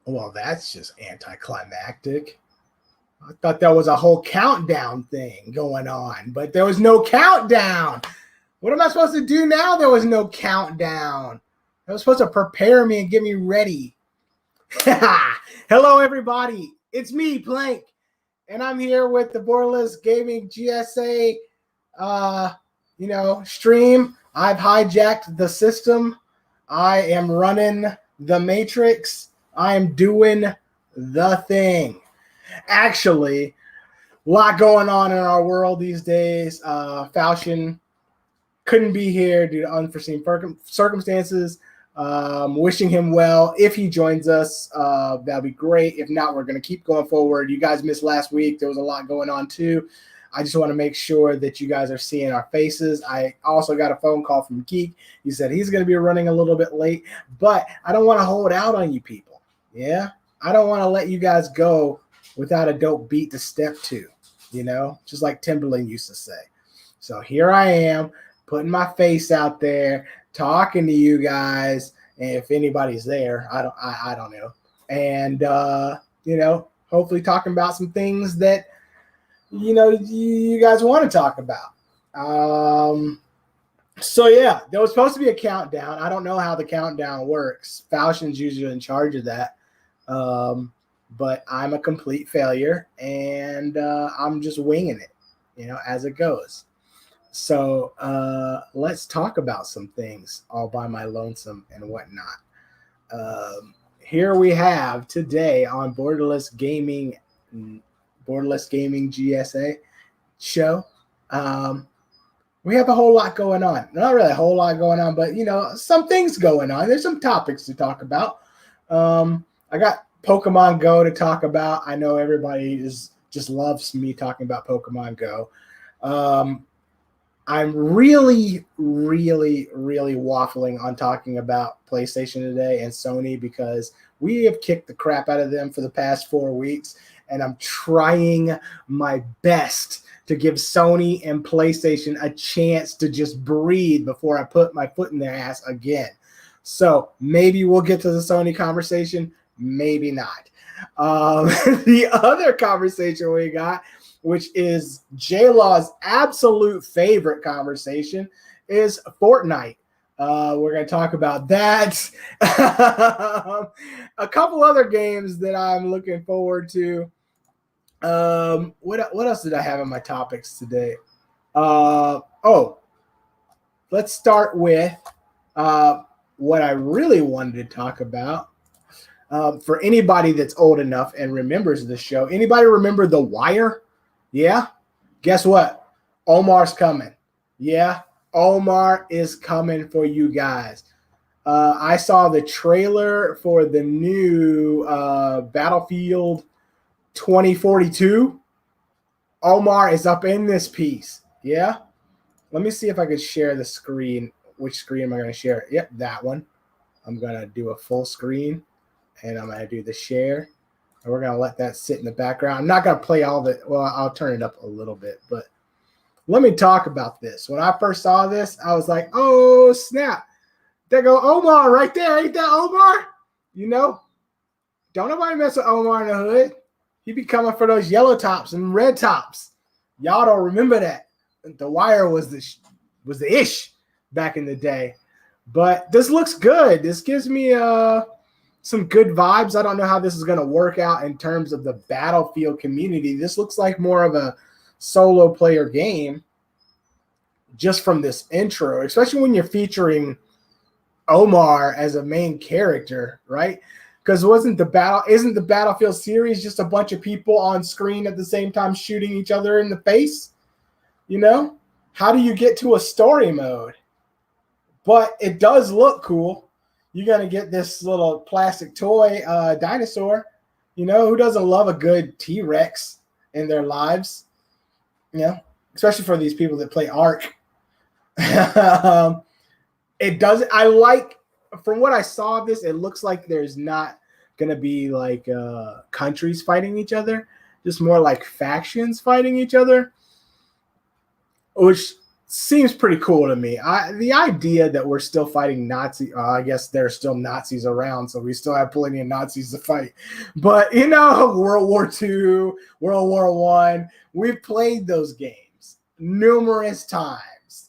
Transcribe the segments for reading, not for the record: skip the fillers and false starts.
Well, that's just anticlimactic. I thought there was a whole countdown thing going on, but there was no countdown. What am I supposed to do now? There was no countdown. That was supposed to prepare me and get me ready. Hello, everybody. It's me, Plank, and I'm here with the Borderless Gaming GSA, stream. I've hijacked the system. I am running the Matrix. I am doing the thing. Actually, a lot going on in our world these days. Falchion couldn't be here due to unforeseen circumstances. Wishing him well. If he joins us, that'll be great. If not, we're going to keep going forward. You guys missed last week. There was a lot going on too. I just want to make sure that you guys are seeing our faces. I also got a phone call from Geek. He said he's going to be running a little bit late, but I don't want to hold out on you people. Yeah? I don't want to let you guys go without a dope beat to step to, just like Timberland used to say. So here I am, putting my face out there, talking to you guys, and if anybody's there, I don't know. And hopefully talking about some things that you guys want to talk about. So yeah, there was supposed to be a countdown. I don't know how the countdown works. Falchion's usually in charge of that. But I'm a complete failure, and I'm just winging it, as it goes. So let's talk about some things all by my lonesome and whatnot. Here we have today on Borderless Gaming GSA show. We have a whole lot going on. Not really a whole lot going on, but some things going on. There's some topics to talk about. I got Pokemon Go to talk about. I know everybody just loves me talking about Pokemon Go. I'm really, really, really waffling on talking about PlayStation today and Sony because we have kicked the crap out of them for the past 4 weeks, and I'm trying my best to give Sony and PlayStation a chance to just breathe before I put my foot in their ass again. So maybe we'll get to the Sony conversation, maybe not. The other conversation we got, which is J-Law's absolute favorite conversation, is Fortnite. We're going to talk about that. A couple other games that I'm looking forward to. What else did I have in my topics today? Let's start with what I really wanted to talk about. For anybody that's old enough and remembers the show, anybody remember The Wire? Yeah? Guess what? Omar's coming. Yeah? Omar is coming for you guys. I saw the trailer for the new Battlefield 2042. Omar is up in this piece. Yeah? Let me see if I could share the screen. Which screen am I going to share? Yep, that one. I'm going to do a full screen, and I'm going to do the share. And we're going to let that sit in the background. I'm not going to play all the – well, I'll turn it up a little bit. But let me talk about this. When I first saw this, I was like, oh, snap. There go Omar right there. Ain't that Omar? Don't nobody mess with Omar in the hood. He be coming for those yellow tops and red tops. Y'all don't remember that. The Wire was the ish back in the day. But this looks good. This gives me some good vibes. I don't know how this is going to work out in terms of the Battlefield community. This looks like more of a solo player game just from this intro, especially when you're featuring Omar as a main character, right? Because isn't the Battlefield series just a bunch of people on screen at the same time shooting each other in the face? How do you get to a story mode? But it does look cool. You're going to get this little plastic toy dinosaur. Who doesn't love a good T-Rex in their lives? Especially for these people that play Ark. It does. I like, from what I saw of this, it looks like there's not going to be like countries fighting each other, just more like factions fighting each other, which seems pretty cool to me. The idea that we're still fighting Nazi, I guess there's still Nazis around, so we still have plenty of Nazis to fight. But World War II, World War I, we've played those games numerous times,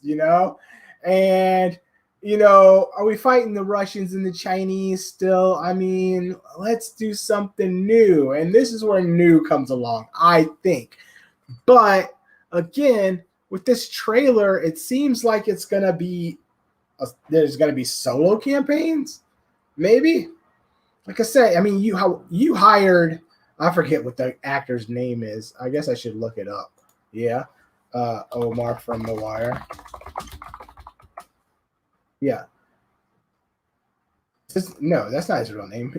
and are we fighting the Russians and the Chinese still? I mean, let's do something new, and this is where new comes along, I think. But again, with this trailer, it seems like it's gonna be there's gonna be solo campaigns, maybe. Like I said, I mean, you hired, I forget what the actor's name is. I guess I should look it up. Yeah, Omar from The Wire. Yeah. No, that's not his real name.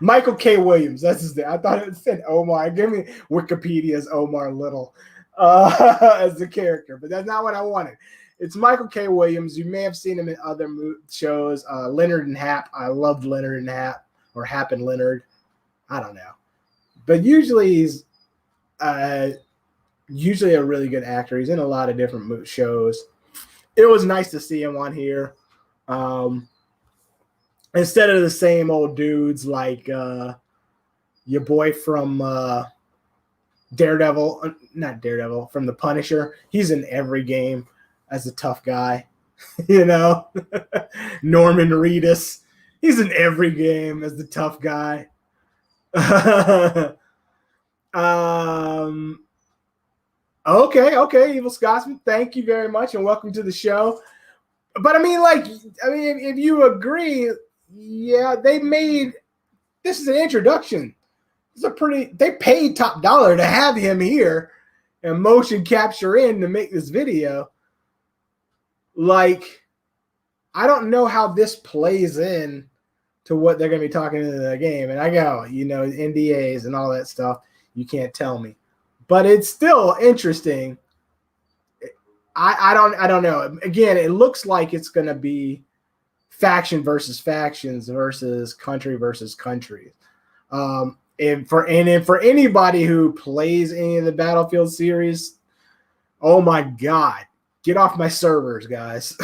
Michael K. Williams. That's his name. I thought it said Omar. Give me Wikipedia's Omar Little as the character, but that's not what I wanted. It's Michael K. Williams. You may have seen him in other shows. Leonard and Hap. I loved Leonard and Hap, or Hap and Leonard. I don't know. But usually he's usually a really good actor. He's in a lot of different shows. It was nice to see him on here. Instead of the same old dudes like your boy from Daredevil, not Daredevil, from The Punisher. He's in every game as a tough guy, Norman Reedus. He's in every game as the tough guy. Okay, Evil Scotsman, thank you very much, and welcome to the show. But I mean, if you agree, yeah, this is an introduction. They paid top dollar to have him here and motion capture in to make this video. Like, I don't know how this plays in to what they're going to be talking in the game. And I go, NDAs and all that stuff. You can't tell me. But it's still interesting. I don't know. Again, it looks like it's going to be faction versus factions versus country versus countries. And for anybody who plays any of the Battlefield series, oh my God, get off my servers, guys.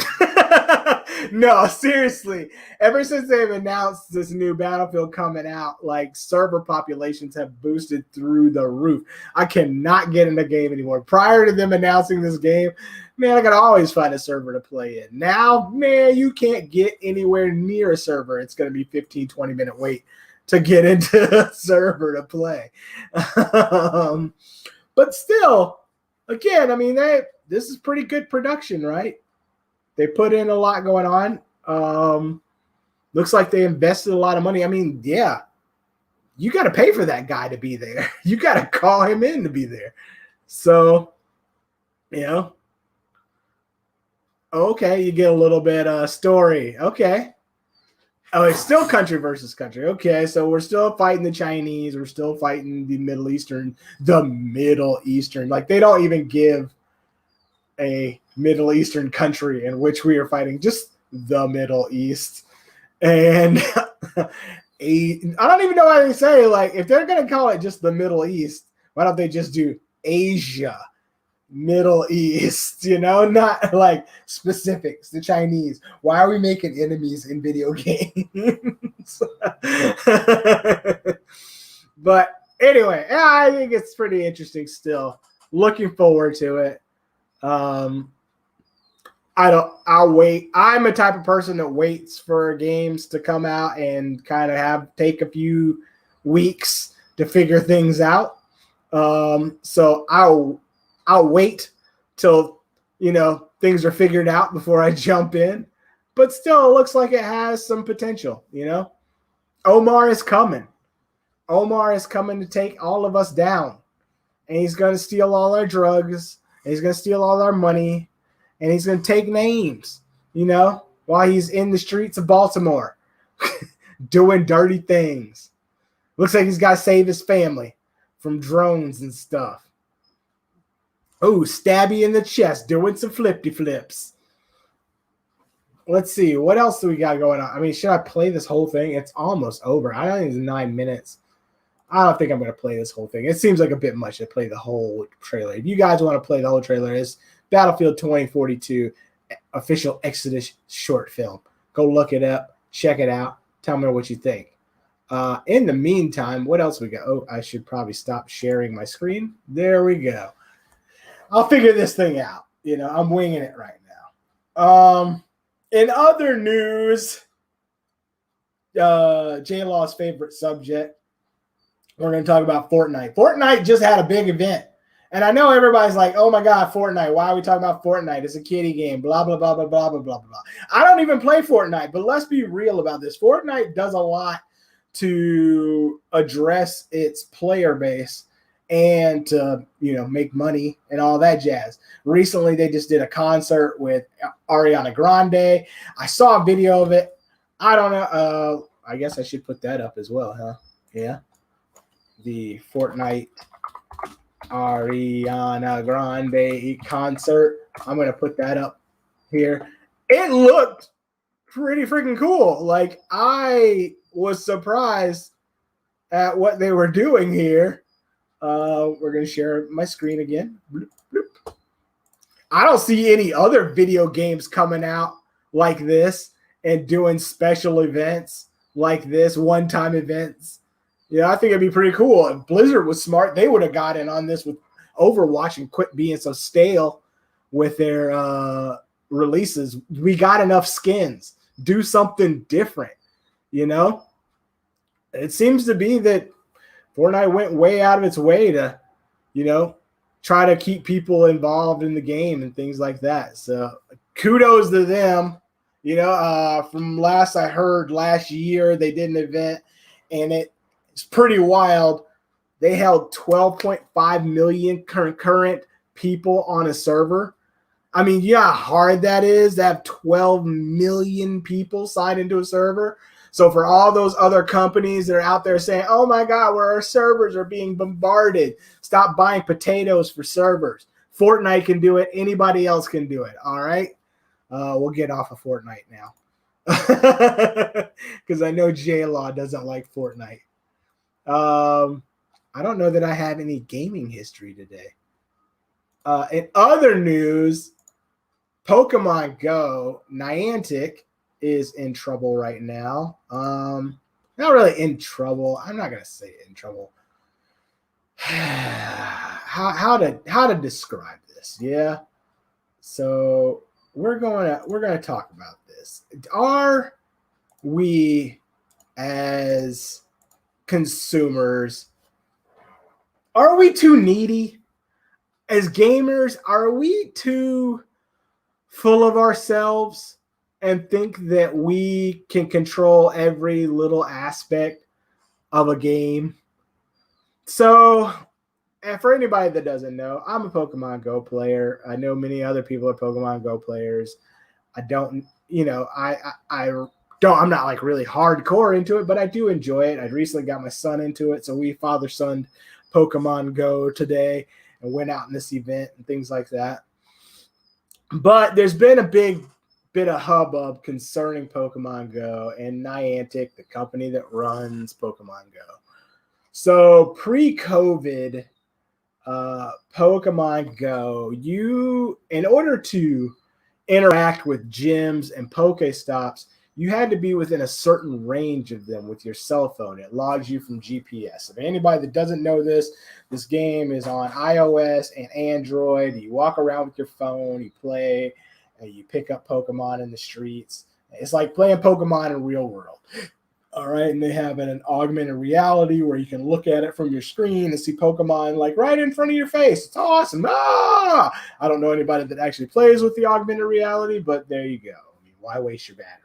No, seriously. Ever since they've announced this new Battlefield coming out, like, server populations have boosted through the roof. I cannot get in the game anymore. Prior to them announcing this game, man, I could always find a server to play in. Now, man, you can't get anywhere near a server. It's going to be 15, 20-minute wait to get into a server to play. But still, again, I mean, this is pretty good production, right? They put in a lot going on. Looks like they invested a lot of money. I mean, yeah, you got to pay for that guy to be there. You got to call him in to be there. So, okay, you get a little bit of story. Okay. Oh, it's still country versus country. Okay, so we're still fighting the Chinese. We're still fighting the Middle Eastern. Like, they don't even give a Middle Eastern country in which we are fighting, just the Middle East. And I don't even know why they say, like, if they're going to call it just the Middle East, why don't they just do Asia, Middle East, not like specifics, the Chinese. Why are we making enemies in video games? But anyway, yeah, I think it's pretty interesting still. Looking forward to it. I'll wait. I'm a type of person that waits for games to come out and kind of take a few weeks to figure things out. So I'll wait till, things are figured out before I jump in, but still it looks like it has some potential. Omar is coming. Omar is coming to take all of us down, and he's going to steal all our drugs. And he's going to steal all our money, and he's going to take names, while he's in the streets of Baltimore doing dirty things. Looks like he's got to save his family from drones and stuff. Oh, stabby in the chest, doing some flippy flips. Let's see. What else do we got going on? I mean, should I play this whole thing? It's almost over. I don't think it's 9 minutes. I don't think I'm going to play this whole thing. It seems like a bit much to play the whole trailer. If you guys want to play the whole trailer, it's Battlefield 2042 official Exodus short film. Go look it up, check it out, tell me what you think. In the meantime, what else we got? Oh, I should probably stop sharing my screen. There we go. I'll figure this thing out. I'm winging it right now. In other news, J-Law's favorite subject, we're going to talk about Fortnite. Fortnite just had a big event. And I know everybody's like, oh my God, Fortnite. Why are we talking about Fortnite? It's a kiddie game, blah, blah, blah, blah, blah, blah, blah, blah. I don't even play Fortnite, but let's be real about this. Fortnite does a lot to address its player base and to, make money and all that jazz. Recently, they just did a concert with Ariana Grande. I saw a video of it. I don't know. I guess I should put that up as well, huh? Yeah. The Fortnite Ariana Grande concert. I'm going to put that up here. It looked pretty freaking cool. Like, I was surprised at what they were doing here. We're going to share my screen again. Bloop, bloop. I don't see any other video games coming out like this and doing special events like this, one-time events. I think it'd be pretty cool. If Blizzard was smart, they would have gotten on this with Overwatch and quit being so stale with their releases. We got enough skins. Do something different, It seems to be that Fortnite went way out of its way to, try to keep people involved in the game and things like that. So kudos to them. From last I heard last year, they did an event, and it's pretty wild. They held 12.5 million concurrent people on a server. I mean, how hard that is to have 12 million people signed into a server. So for all those other companies that are out there saying, oh my God, where our servers are being bombarded, stop buying potatoes for servers. Fortnite can do it. Anybody else can do it. All right. We'll get off of Fortnite now. Because I know J-Law doesn't like Fortnite. I don't know that I have any gaming history today. In other news, Pokemon Go, Niantic is in trouble right now. Not really in trouble. I'm not gonna say in trouble. how to describe this? Yeah. So we're gonna talk about this. Are we as consumers, are we too needy? As gamers, are we too full of ourselves and think that we can control every little aspect of a game? So, and for anybody that doesn't know, I'm a Pokemon Go player. I know many other people are Pokemon Go players. I'm not like really hardcore into it, but I do enjoy it. I recently got my son into it, so we father-son Pokemon Go today and went out in this event and things like that. But there's been a big bit of hubbub concerning Pokemon Go and Niantic, the company that runs Pokemon Go. So pre-COVID, Pokemon Go, in order to interact with gyms and Pokestops, you had to be within a certain range of them with your cell phone. It logs you from GPS. If anybody that doesn't know this game is on iOS and Android. You walk around with your phone, you play, and you pick up Pokemon in the streets. It's like playing Pokemon in real world. All right, and they have an augmented reality where you can look at it from your screen and see Pokemon like right in front of your face. It's awesome. I don't know anybody that actually plays with the augmented reality, but there you go. I mean, why waste your battery?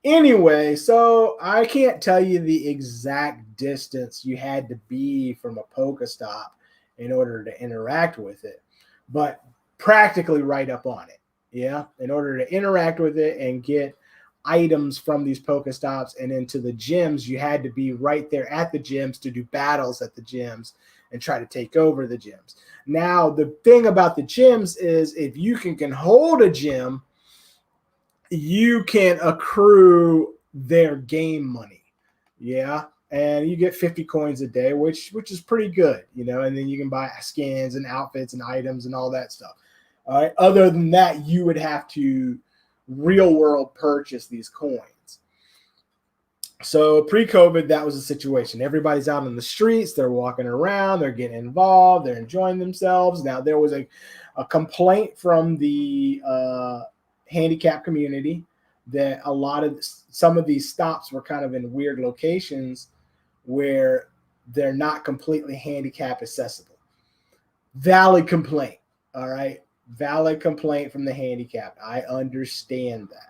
Anyway, so I can't tell you the exact distance you had to be from a Pokestop in order to interact with it, but practically right up on it. Yeah, in order to interact with it and get items from these Pokestops and into the gyms, you had to be right there at the gyms to do battles at the gyms and try to take over the gyms. Now, the thing about the gyms is if you can hold a gym, you can accrue their game money. Yeah. And you get 50 coins a day, which is pretty good, and then you can buy skins and outfits and items and all that stuff. All right. Other than that, you would have to real world purchase these coins. So pre-COVID, that was the situation. Everybody's out in the streets. They're walking around. They're getting involved. They're enjoying themselves. Now, there was a complaint from the handicap community that some of these stops were kind of in weird locations where they're not completely handicap accessible. Valid complaint. All right. Valid complaint from the handicap. I understand that.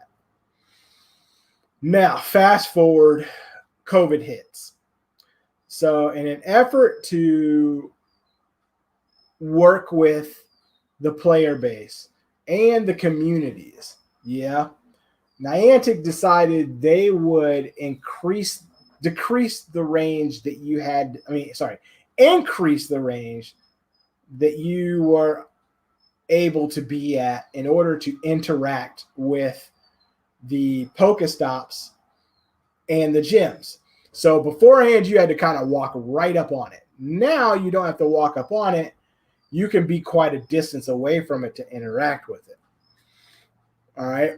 Now, fast forward, COVID hits. So in an effort to work with the player base and the communities, Niantic decided they would decrease the range that you had. Increase the range that you were able to be at in order to interact with the Pokestops and the gyms. So beforehand, you had to kind of walk right up on it. Now you don't have to walk up on it. You can be quite a distance away from it to interact with it. All right.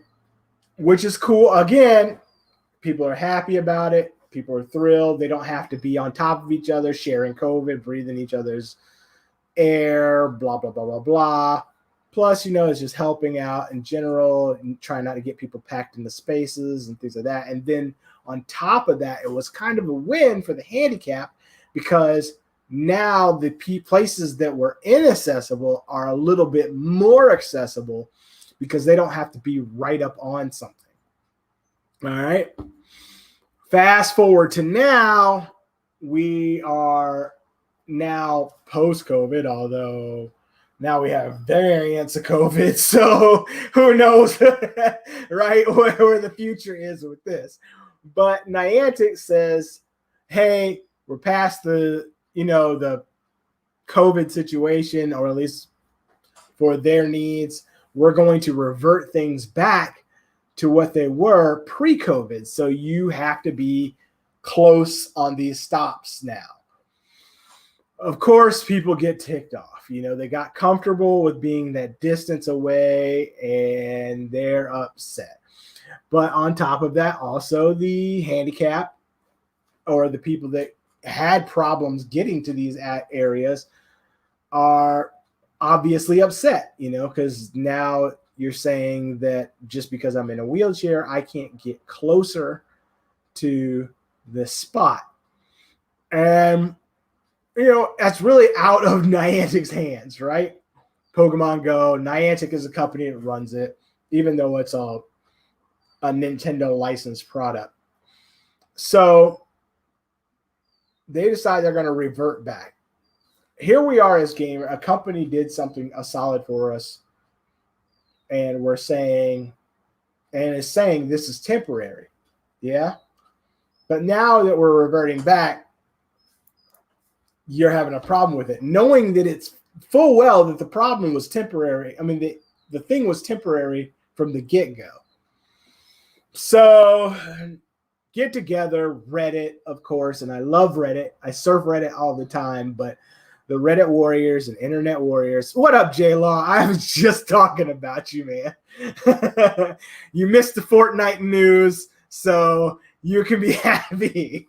Which is cool. Again, people are happy about it. People are thrilled. They don't have to be on top of each other, sharing COVID, breathing each other's air, blah, blah, blah, blah, blah. Plus, it's just helping out in general and trying not to get people packed into spaces and things like that. And then on top of that, it was kind of a win for the handicap because now the places that were inaccessible are a little bit more accessible because they don't have to be right up on something. All right. Fast forward to now, we are now post-COVID, although now we have variants of COVID, so who knows, right, where the future is with this. But Niantic says, hey, we're past the COVID situation, or at least for their needs. We're going to revert things back to what they were pre-COVID. So you have to be close on these stops now. Of course, people get ticked off. They got comfortable with being that distance away and they're upset. But on top of that, also the handicap or the people that had problems getting to these areas are obviously upset, because now you're saying that just because I'm in a wheelchair, I can't get closer to the spot. And that's really out of Niantic's hands, right? Pokemon Go, Niantic is a company that runs it, even though it's a Nintendo licensed product. So they decide they're going to revert back. Here we are as gamer. A company did something solid for us, and we're saying, and is saying this is temporary. Yeah. But now that we're reverting back, you're having a problem with it, knowing that it's full well that the problem was temporary. I mean, the thing was temporary from the get-go. So get together, Reddit, of course, and I love Reddit. I surf Reddit all the time, but the Reddit warriors and internet warriors. What up, J-Law? I was just talking about you, man. You missed the Fortnite news, so you can be happy.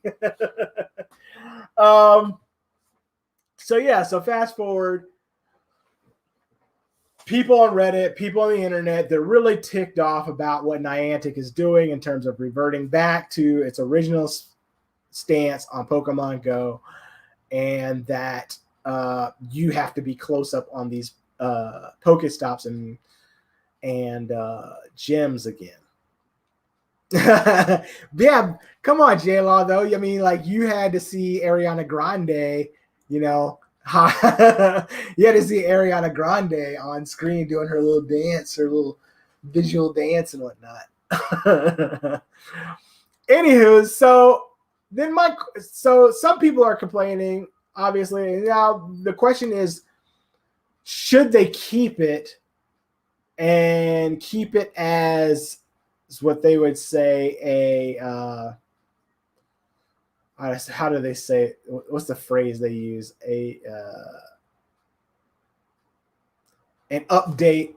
So fast forward. People on Reddit, people on the internet, they're really ticked off about what Niantic is doing in terms of reverting back to its original stance on Pokemon Go, and that you have to be close up on these Pokestops and gyms again. Yeah, come on, J-Law, though. I mean, like, you had to see Ariana Grande, you had to see Ariana Grande on screen doing her little dance, her little visual dance and whatnot. Anywho, so some people are complaining, obviously. Now the question is, should they keep it and keep it as what they would say how do they say it? What's the phrase they use? An update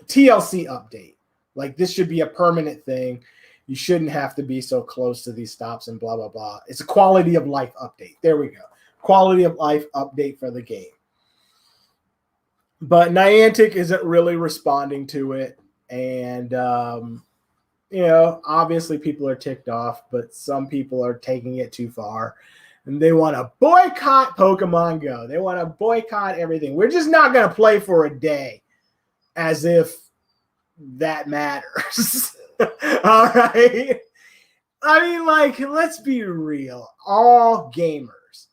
TLC update. Like, this should be a permanent thing. You shouldn't have to be so close to these stops and blah, blah, blah. It's a quality of life update. There we go. Quality of life update for the game. But Niantic isn't really responding to it. And, obviously people are ticked off, but some people are taking it too far. And they want to boycott Pokemon Go. They want to boycott everything. We're just not going to play for a day as if that matters. All right. I mean, like, let's be real. All gamers.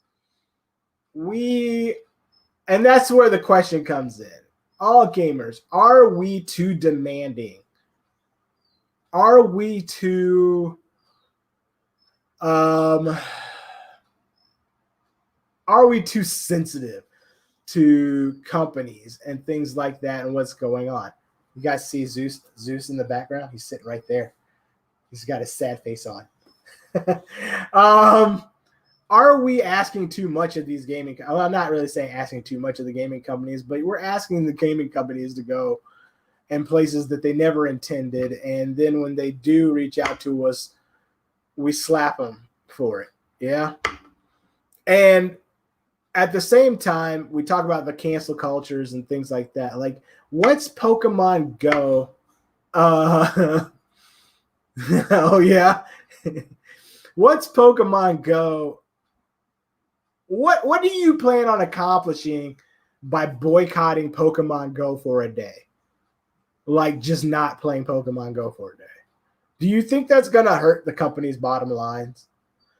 And that's where the question comes in. All gamers, are we too demanding? Are we too sensitive to companies and things like that and what's going on? You guys see Zeus in the background? He's sitting right there. He's got his sad face on. Are we asking too much of these gaming? Well, I'm not really saying asking too much of the gaming companies, but we're asking the gaming companies to go in places that they never intended. And then when they do reach out to us, we slap them for it. Yeah. And at the same time, we talk about the cancel cultures and things like that. Like, what's Pokemon Go? Oh, yeah. What's Pokemon Go? What do you plan on accomplishing by boycotting Pokemon Go for a day? Like, just not playing Pokemon Go for a day. Do you think that's going to hurt the company's bottom lines?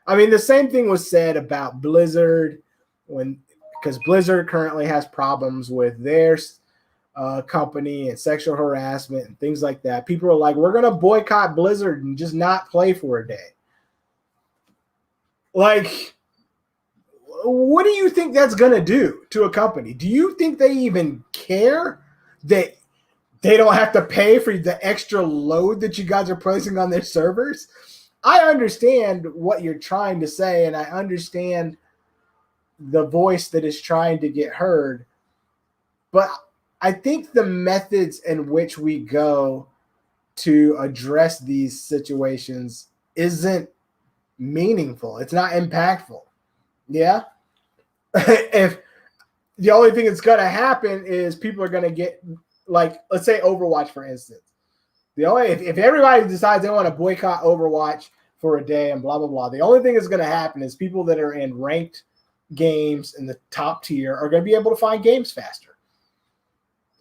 I mean, the same thing was said about Blizzard because Blizzard currently has problems with their company and sexual harassment and things like that. People are like, we're going to boycott Blizzard and just not play for a day. Like, what do you think that's going to do to a company? Do you think they even care that they don't have to pay for the extra load that you guys are placing on their servers? I understand what you're trying to say, and I understand the voice that is trying to get heard. But I think the methods in which we go to address these situations isn't meaningful. It's not impactful. Yeah. If the only thing that's going to happen is people are going to get, like, let's say Overwatch, for instance. If everybody decides they want to boycott Overwatch for a day and blah, blah, blah, the only thing that's going to happen is people that are in ranked games in the top tier are going to be able to find games faster.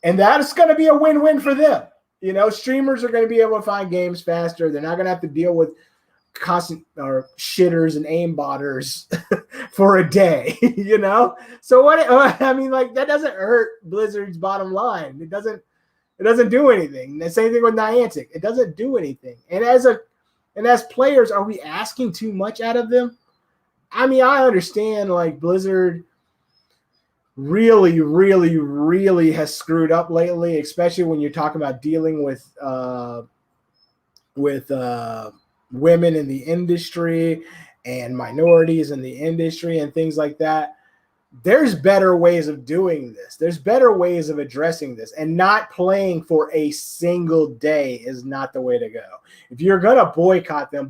And that is going to be a win-win for them. Streamers are going to be able to find games faster. They're not going to have to deal with constant or shitters and aimbotters for a day, So I mean, like, that doesn't hurt Blizzard's bottom line. It doesn't do anything. The same thing with Niantic. It doesn't do anything. And as players, are we asking too much out of them? I mean, I understand, like, Blizzard really, really, really has screwed up lately, especially when you're talking about dealing with women in the industry and minorities in the industry and things like that. There's better ways of doing this. There's better ways of addressing this, and not playing for a single day is not the way to go. If you're going to boycott them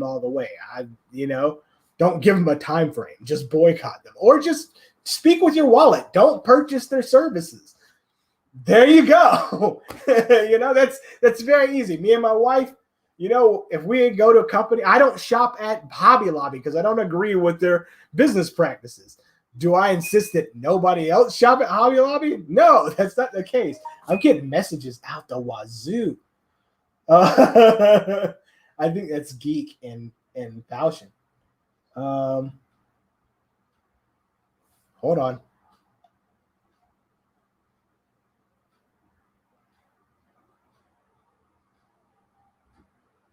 all the way. Don't give them a time frame. Just boycott them, or just speak with your wallet. Don't purchase their services. There you go. That's very easy. Me and my wife, if we go to a company, I don't shop at Hobby Lobby because I don't agree with their business practices. Do I insist that nobody else shop at Hobby Lobby? No, that's not the case. I'm getting messages out the wazoo. I think that's Geek and Falchion. Hold on.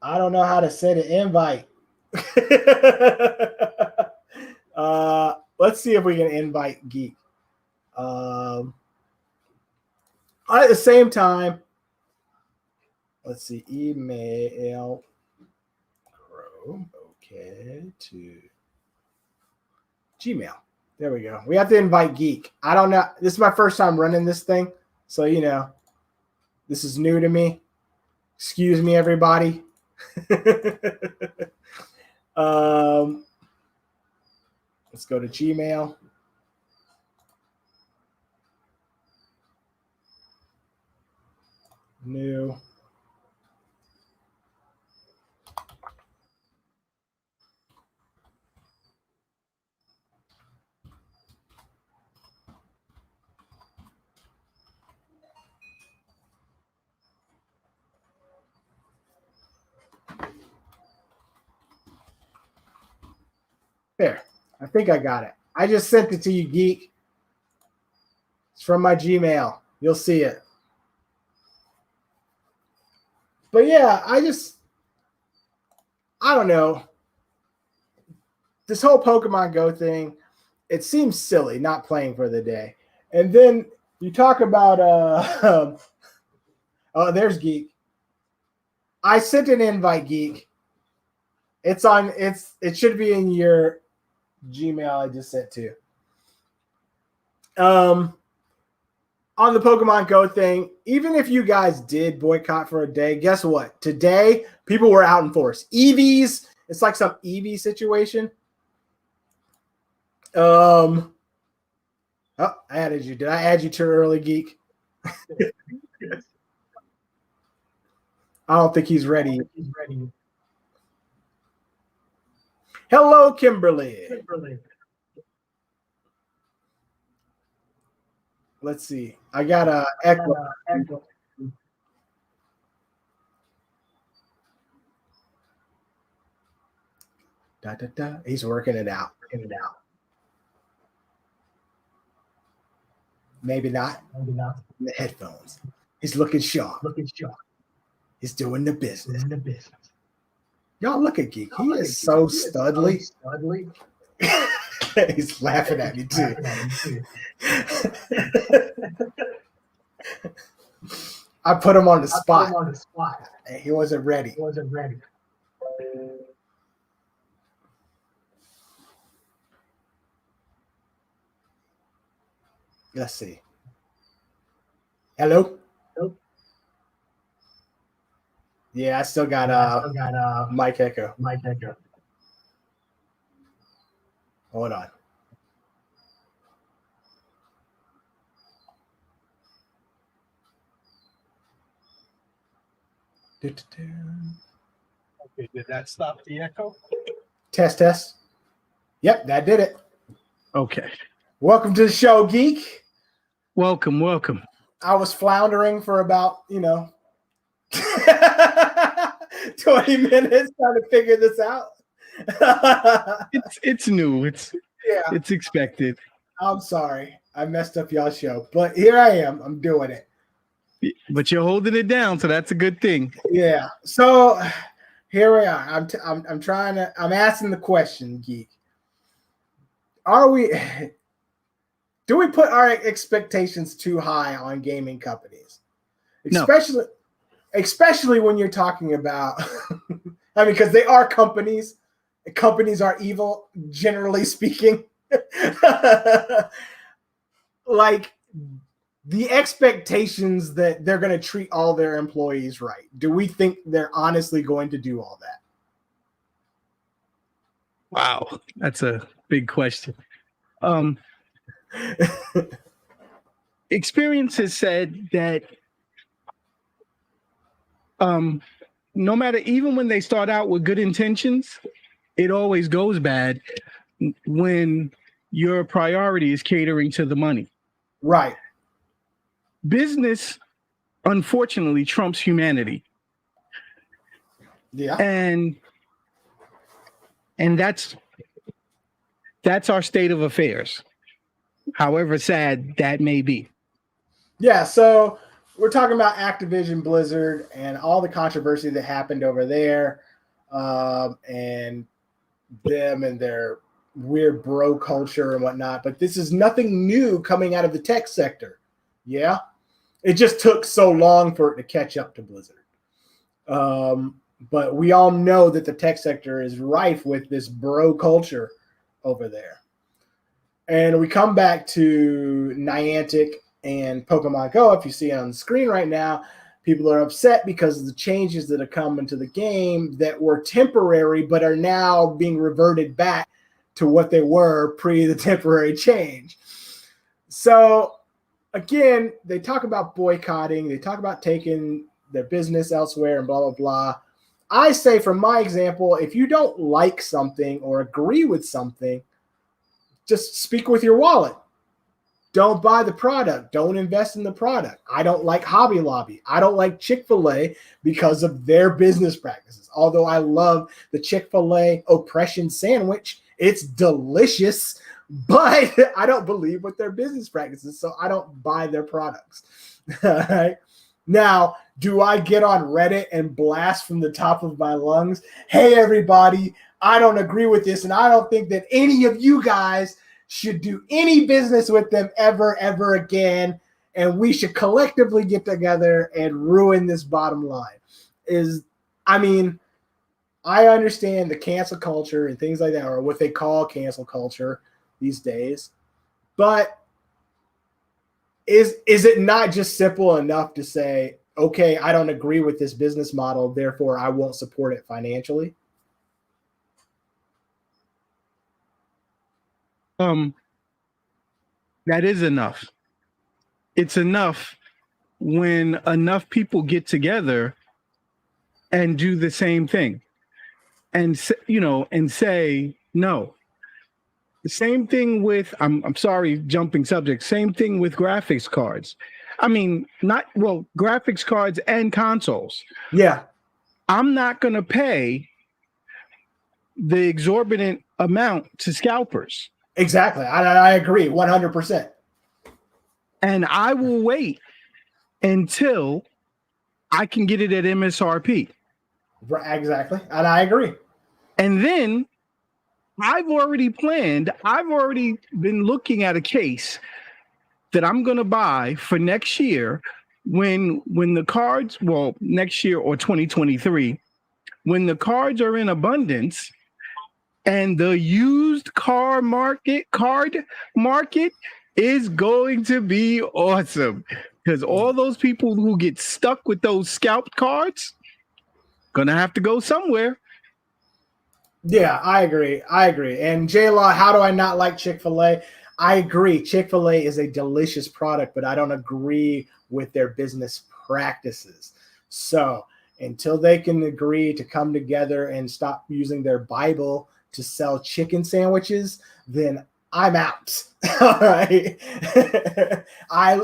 I don't know how to send an invite. Let's see if we can invite Geek. At the same time, let's see, email Chrome, okay, to Gmail. There we go. We have to invite Geek. I don't know. This is my first time running this thing, so This is new to me. Excuse me, everybody. Let's go to Gmail. New. There. I think I got it. I just sent it to you, geek. It's from my Gmail. You'll see it. But yeah, I don't know. This whole Pokemon Go thing, it seems silly not playing for the day. And then you talk about oh, there's Geek. I sent an invite, Geek. It should be in your Gmail I just sent to. On the Pokemon Go thing, even if you guys did boycott for a day, guess what? Today, people were out in force. EVs, it's like some EV situation. Oh, I added you. Did I add you too early, Geek? I don't think he's ready. Hello, Kimberly. Let's see. I got a echo. Da, da, da. He's working it out. Maybe not. The headphones. He's looking sharp. He's doing the business. Y'all look at Geek. He is so studly. He's laughing at me too. I put him on the spot. He wasn't ready. Let's see. Hello? Yeah, I still got mic echo. Hold on. Okay, did that stop the echo? Test. Yep, that did it. Okay. Welcome to the show, Geek. Welcome. I was floundering for about, 20 minutes trying to figure this out. It's new. It's expected. I'm sorry. I messed up y'all's show, but here I am. I'm doing it. But you're holding it down, so that's a good thing. Yeah. So here we are. I'm asking the question, Geek. Do we put our expectations too high on gaming companies? Especially when you're talking about, I mean, because they are companies. Companies are evil, generally speaking. Like the expectations that they're going to treat all their employees right. Do we think they're honestly going to do all that? Wow, that's a big question. Experience has said that no matter, even when they start out with good intentions, it always goes bad when your priority is catering to the money. Right. Business, unfortunately, trumps humanity. Yeah. And that's our state of affairs, however sad that may be. Yeah, so we're talking about Activision Blizzard and all the controversy that happened over there, and them and their weird bro culture and whatnot. But this is nothing new coming out of the tech sector. Yeah, it just took so long for it to catch up to Blizzard. But we all know that the tech sector is rife with this bro culture over there. And we come back to Niantic and Pokemon Go. If you see it on the screen right now, People are upset because of the changes that have come into the game that were temporary, but are now being reverted back to what they were pre the temporary change. So again, they talk about boycotting, they talk about taking their business elsewhere and blah, blah, blah. I say, from my example, if you don't like something or agree with something, just speak with your wallet. Don't buy the product. Don't invest in the product. I don't like Hobby Lobby. I don't like Chick-fil-A because of their business practices. Although I love the Chick-fil-A oppression sandwich. It's delicious, but I don't believe with their business practices, so I don't buy their products. All right. Now, do I get on Reddit and blast from the top of my lungs, hey, everybody, I don't agree with this, and I don't think that any of you guys should do any business with them ever again, and we should collectively get together and ruin this bottom line? I understand the cancel culture and things like that, or what they call cancel culture these days, but is it not just simple enough to say, okay, I don't agree with this business model, therefore I won't support it financially? That is enough. It's enough when enough people get together and do the same thing and say no. The same thing with, I'm sorry, jumping subject, same thing with graphics cards. Graphics cards and consoles. Yeah. I'm not going to pay the exorbitant amount to scalpers. Exactly. I agree 100%. And I will wait until I can get it at MSRP. Exactly. And I agree. And then I've already been looking at a case that I'm going to buy for next year when the cards, next year or 2023, when the cards are in abundance and the used card market is going to be awesome, because all those people who get stuck with those scalped cards going to have to go somewhere. Yeah, I agree. And J-Law, how do I not like Chick-fil-A? I agree. Chick-fil-A is a delicious product, but I don't agree with their business practices. So until they can agree to come together and stop using their Bible to sell chicken sandwiches, then I'm out. All right. I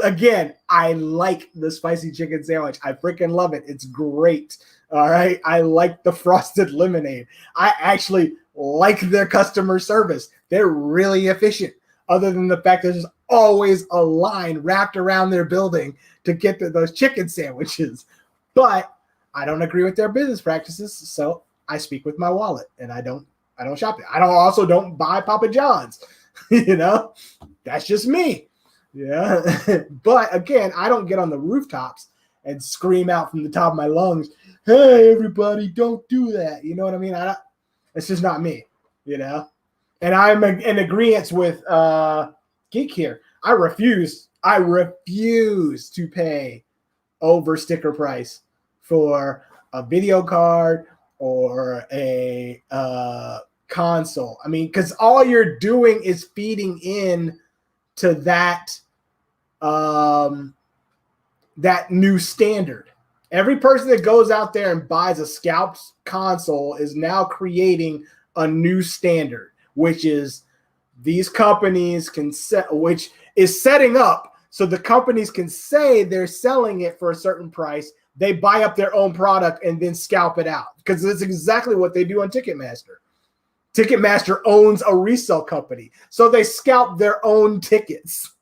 like the spicy chicken sandwich. I freaking love it. It's great. All right. I like the frosted lemonade. I actually like their customer service. They're really efficient, other than the fact there's always a line wrapped around their building to get to those chicken sandwiches. But I don't agree with their business practices, so I speak with my wallet, and I don't shop it. I don't buy Papa John's. That's just me. Yeah. But again, I don't get on the rooftops and scream out from the top of my lungs, hey, everybody, don't do that. You know what I mean? It's just not me, And I'm in agreement with Geek here. I refuse to pay over sticker price for a video card or a console. Because all you're doing is feeding in to that that new standard. Every person that goes out there and buys a scalped console is now creating a new standard, which is these companies can set, which is setting up so the companies can say they're selling it for a certain price. They buy up their own product and then scalp it out, because that's exactly what they do on Ticketmaster. Ticketmaster owns a resale company, so they scalp their own tickets.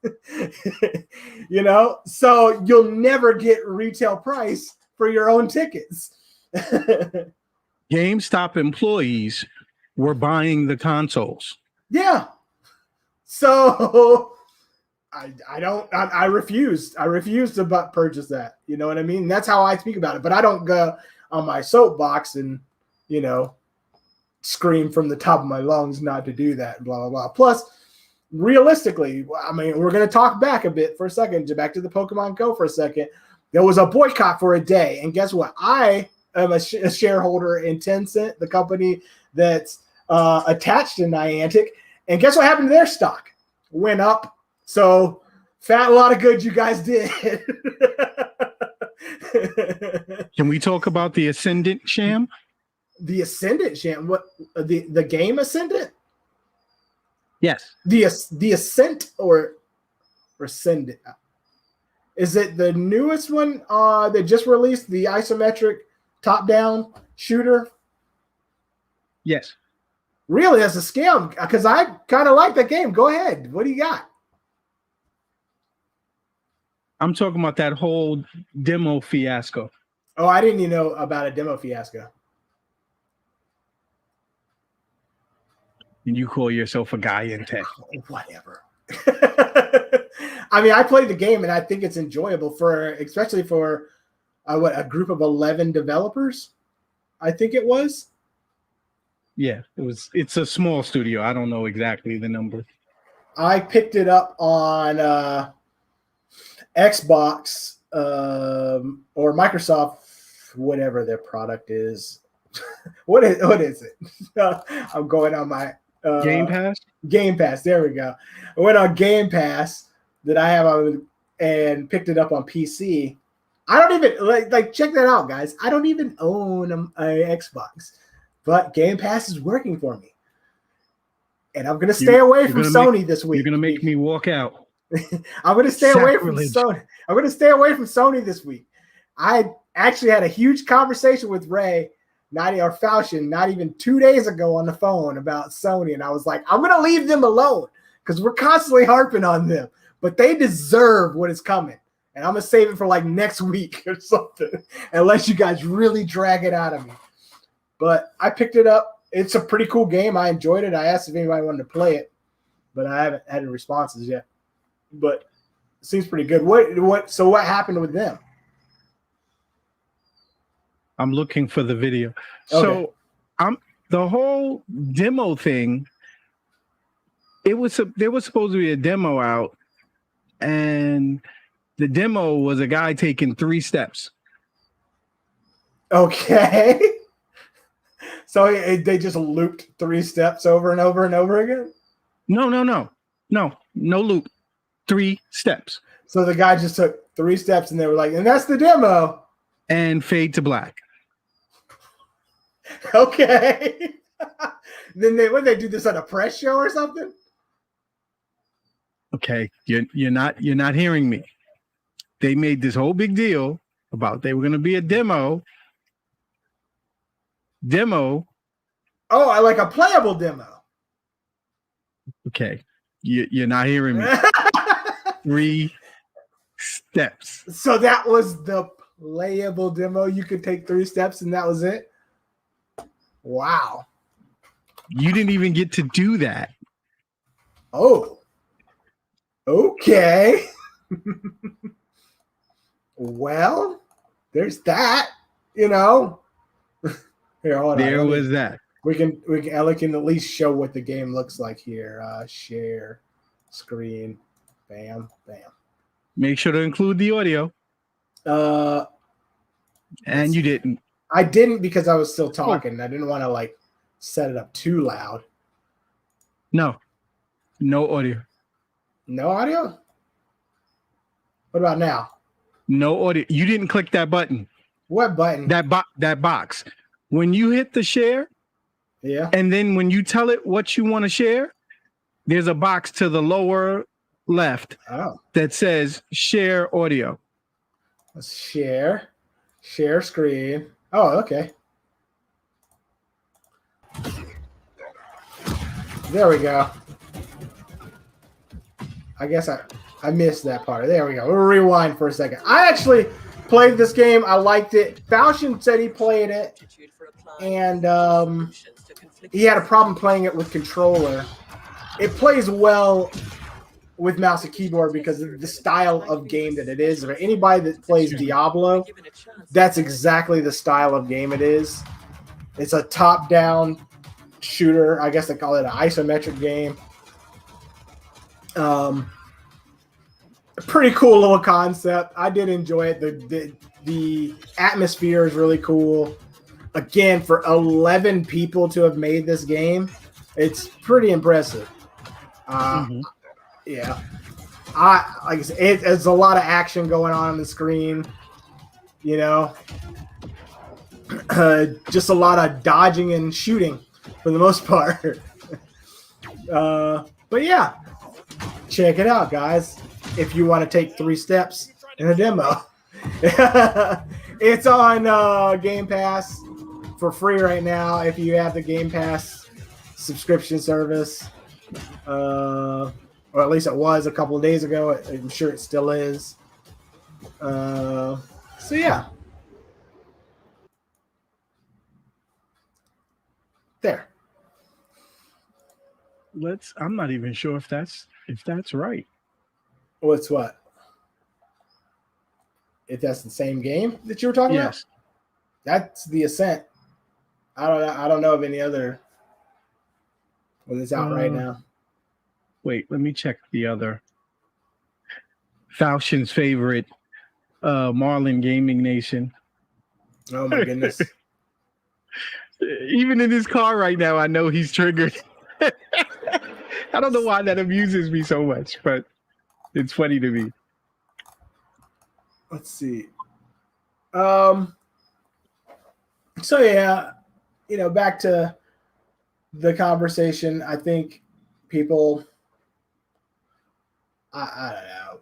So you'll never get retail price for your own tickets. GameStop employees were buying the consoles. Yeah. So I refuse to purchase that. You know what I mean? That's how I speak about it. But I don't go on my soapbox and, scream from the top of my lungs not to do that, blah, blah, blah. Plus, realistically, we're going to talk back a bit for a second, back to the Pokemon Go for a second. There was a boycott for a day, and guess what? I am a shareholder in Tencent, the company that's attached to Niantic, and guess what happened to their stock? Went up. So, a lot of good you guys did. Can we talk about the Ascendant sham? The Ascendant sham? What the game Ascendant? Yes. The Ascent or Ascendant? Is it the newest one that just released, the isometric top-down shooter? Yes. Really, that's a scam because I kind of like that game. Go ahead. What do you got? I'm talking about that whole demo fiasco. Oh, I didn't even know about a demo fiasco. And you call yourself a guy in tech. Whatever. I mean, I played the game and I think it's enjoyable especially for a group of 11 developers. I think it was. Yeah, it's a small studio. I don't know exactly the number. I picked it up on Xbox or Microsoft, whatever their product is. What is it? I'm going on my Game Pass? Game Pass. There we go. I went on Game Pass that I have on and picked it up on PC. I don't even like check that out, guys. I don't even own an Xbox, but Game Pass is working for me. And I'm gonna stay away from Sony this week. You're gonna make me walk out. I'm gonna stay away from Sony. I'm gonna stay away from Sony this week. I actually had a huge conversation with Ray, not even 2 days ago on the phone about Sony, and I was like, I'm gonna leave them alone because we're constantly harping on them, but they deserve what is coming, and I'm gonna save it for like next week or something, unless you guys really drag it out of me. But I picked it up. It's a pretty cool game. I enjoyed it. I asked if anybody wanted to play it, but I haven't had any responses yet. But it seems pretty good. So what happened with them? I'm looking for the video. Okay. So the whole demo thing, there was supposed to be a demo out, and the demo was a guy taking 3 steps. Okay. So they just looped 3 steps over and over and over again? No loop. 3 steps. So the guy just took 3 steps and they were like, and that's the demo. And fade to black. Okay. Then they do this on a press show or something? Okay, you're not hearing me. They made this whole big deal about they were going to be a demo. Oh, I like a playable demo. Okay, you're not hearing me. 3 steps. So that was the playable demo. You could take 3 steps and that was it? Wow. You didn't even get to do that. Oh. Okay. Well, there's that, you know. Here, hold on. There was that. I can at least show what the game looks like here. Share screen. Bam, bam. Make sure to include the audio. And you didn't. I didn't because I was still talking. I didn't want to set it up too loud. No audio. No audio? What about now? No audio. You didn't click that button. What button? That box. When you hit the share, yeah, and then when you tell it what you want to share, there's a box to the lower left that says share audio. Let's share screen. Oh, okay. There we go. I guess I missed that part. There we go. We'll rewind for a second. I actually played this game. I liked it. Falchion said he played it, and he had a problem playing it with controller. It plays well with mouse and keyboard because of the style of game that it is. For anybody that plays Diablo, that's exactly the style of game it is. It's a top-down shooter. I guess they call it an isometric game. pretty cool little concept. I did enjoy it. The atmosphere is really cool. Again, for 11 people to have made this game, it's pretty impressive. Yeah, like I said, it's a lot of action going on the screen. You know, just a lot of dodging and shooting for the most part. But yeah, check it out, guys. If you want to take 3 steps in a demo, it's on Game Pass for free right now. If you have the Game Pass subscription service, or at least it was a couple of days ago. I'm sure it still is. So yeah, there. I'm not even sure if that's right. What's what? If that's the same game that you were talking about? Yes. That's The Ascent. I don't know of any other one that's out right now. Wait, let me check the other. Falchian's favorite, Marlin Gaming Nation. Oh my goodness. Even in his car right now, I know he's triggered. I don't know why that amuses me so much, but it's funny to me. Let's see. So yeah, back to the conversation. I think people, I don't know,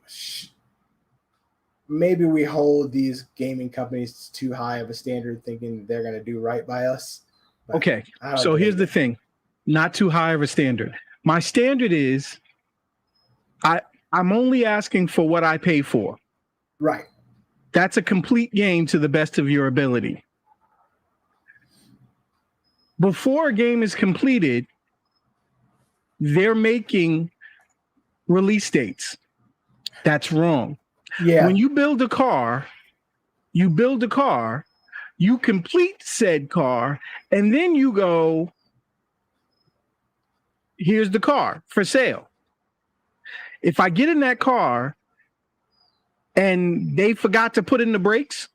maybe we hold these gaming companies too high of a standard, thinking they're going to do right by us. Okay, so here's the thing. Not too high of a standard. My standard is I'm only asking for what I pay for. Right. That's a complete game to the best of your ability. Before a game is completed, they're making release dates. That's wrong. Yeah. When you build a car, you complete said car, and then you go, here's the car for sale. If I get in that car and they forgot to put in the brakes,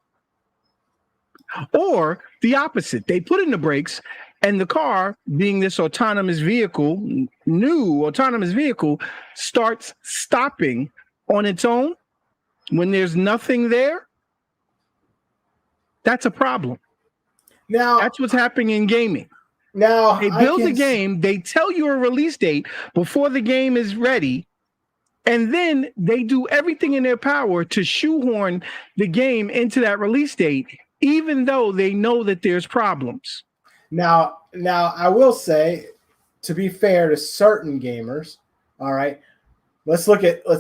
or the opposite, they put in the brakes and the car, being this new autonomous vehicle, starts stopping on its own when there's nothing there, that's a problem. Now, that's what's happening in gaming. Now, they build a game, they tell you a release date before the game is ready, and then they do everything in their power to shoehorn the game into that release date, even though they know that there's problems. Now, I will say, to be fair to certain gamers, all right, let's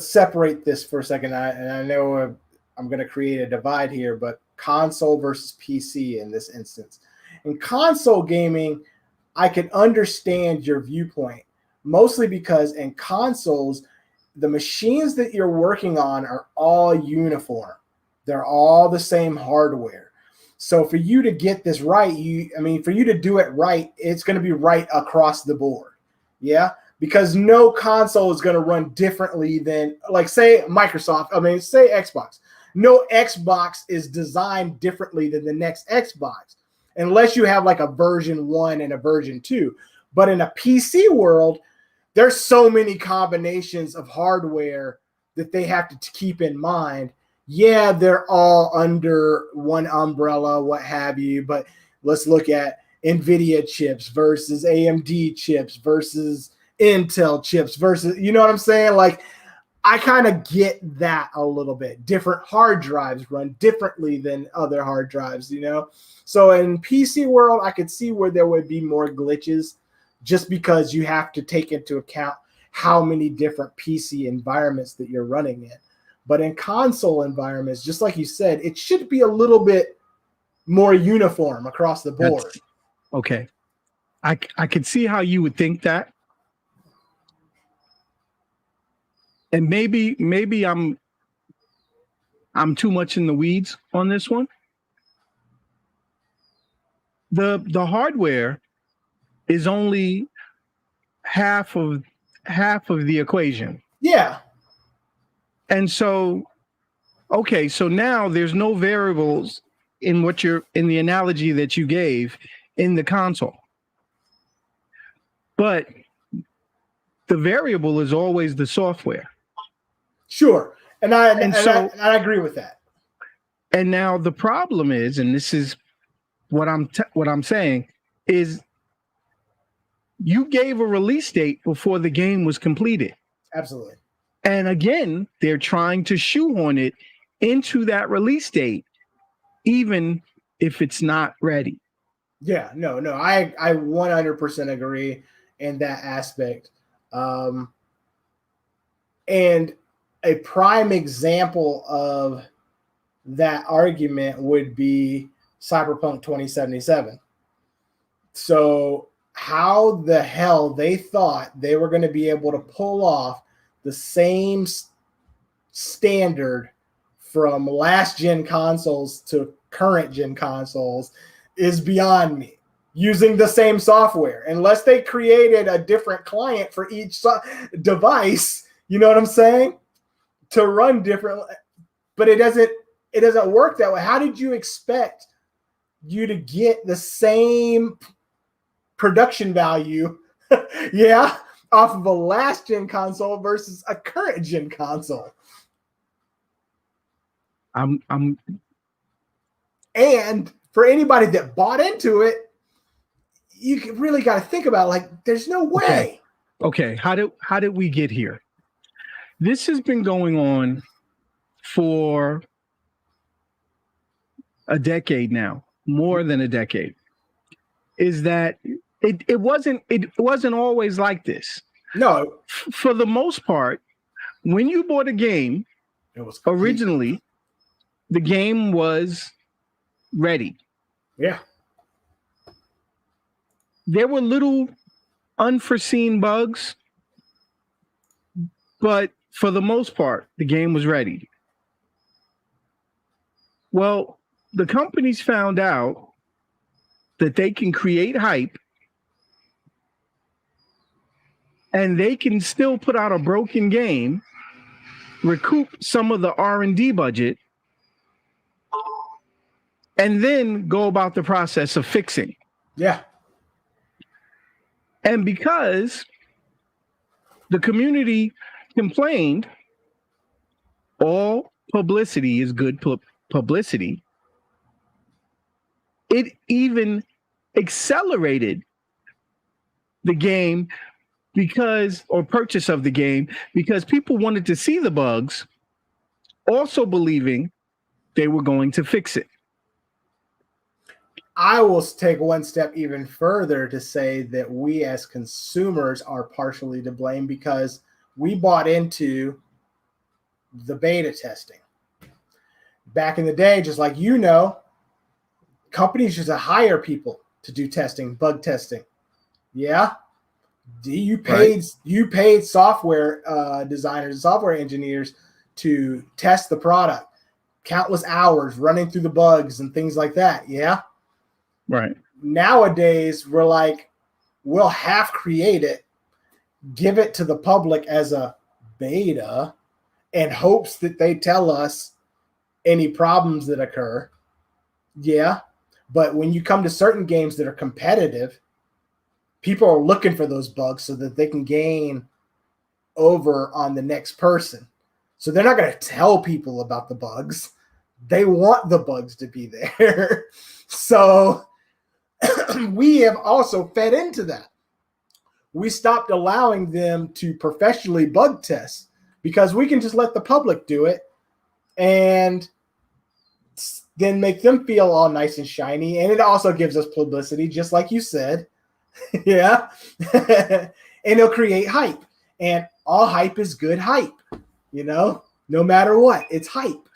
separate this for a second. I know I'm going to create a divide here, but console versus PC in this instance. In console gaming, I can understand your viewpoint, mostly because in consoles, the machines that you're working on are all uniform. They're all the same hardware. So for you to get this right, for you to do it right, it's going to be right across the board. Yeah. Because no console is going to run differently than, like, say Microsoft, say Xbox. No Xbox is designed differently than the next Xbox, unless you have like a version 1 and a version 2. But in a PC world, there's so many combinations of hardware that they have to keep in mind. Yeah, they're all under one umbrella, what have you, but let's look at NVIDIA chips versus AMD chips versus Intel chips versus, you know what I'm saying? Like, I kind of get that a little bit. Different hard drives run differently than other hard drives, So in PC world, I could see where there would be more glitches, just because you have to take into account how many different PC environments that you're running in. But in console environments, just like you said, it should be a little bit more uniform across the board. Okay. I could see how you would think that. And maybe I'm too much in the weeds on this one. The hardware is only half of the equation. Yeah. And so, okay, so now there's no variables in the analogy that you gave in the console. But the variable is always the software. Sure. And I agree with that. And now the problem is, and this is what I'm saying, is you gave a release date before the game was completed. Absolutely. And again, they're trying to shoehorn it into that release date, even if it's not ready. Yeah, no, I 100% agree in that aspect. And a prime example of that argument would be Cyberpunk 2077. So how the hell they thought they were going to be able to pull off the same standard from last gen consoles to current gen consoles is beyond me. Using the same software, unless they created a different client for each device, you know what I'm saying, to run different. But it doesn't work that way. How did you expect you to get the same production value yeah, off of a last gen console versus a current gen console? And for anybody that bought into it, you really got to think about it, like, there's no way. Okay. How did we get here? This has been going on for a decade now, more than a decade. Is that it wasn't always like this. No. For the most part, when you bought a game, it was complete. Originally, the game was ready. Yeah. There were little unforeseen bugs, but for the most part, the game was ready. Well, the companies found out that they can create hype and they can still put out a broken game, recoup some of the R&D budget, and then go about the process of fixing. Yeah. And because the community complained, all publicity is good publicity, it even accelerated the game or purchase of the game, because people wanted to see the bugs, also believing they were going to fix it. I will take one step even further to say that we as consumers are partially to blame, because we bought into the beta testing. Back in the day, just like companies used to hire people to do testing, bug testing. Yeah. You paid software designers, software engineers to test the product, countless hours running through the bugs and things like that. Yeah. Right. Nowadays, we're like, we'll half create it, give it to the public as a beta, in hopes that they tell us any problems that occur. Yeah. But when you come to certain games that are competitive, people are looking for those bugs so that they can gain over on the next person. So they're not going to tell people about the bugs. They want the bugs to be there. So we have also fed into that. We stopped allowing them to professionally bug test, because we can just let the public do it and then make them feel all nice and shiny. And it also gives us publicity, just like you said. Yeah. And it'll create hype. And all hype is good hype, no matter what, it's hype.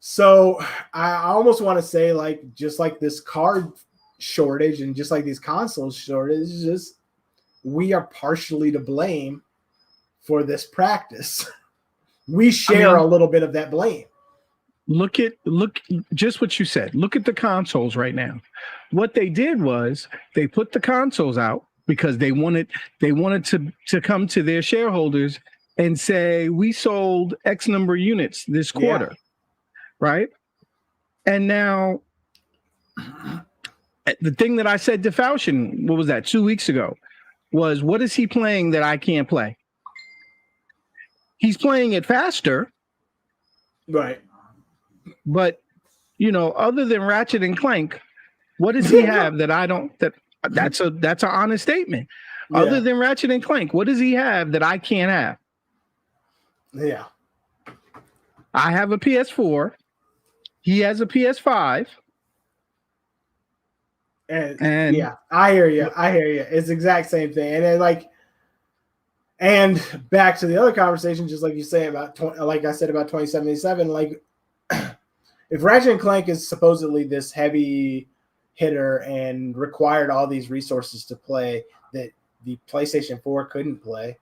So I almost want to say, like, just like this card shortage and just like these consoles shortages, we are partially to blame for this practice. We share a little bit of that blame. Look just what you said. Look at the consoles right now. What they did was they put the consoles out because they wanted to come to their shareholders and say we sold X number of units this quarter, right? And now the thing that I said to Falchion, what was that, 2 weeks ago, was what is he playing that I can't play? He's playing it faster. Right. But, other than Ratchet and Clank, what does he have that I don't, that's an honest statement. Yeah. Other than Ratchet and Clank, what does he have that I can't have? Yeah. I have a PS4. He has a PS5. And yeah, I hear you. It's the exact same thing. And then and back to the other conversation, just like you say about, like I said about 2077, like if Ratchet and Clank is supposedly this heavy hitter and required all these resources to play that the PlayStation 4 couldn't play,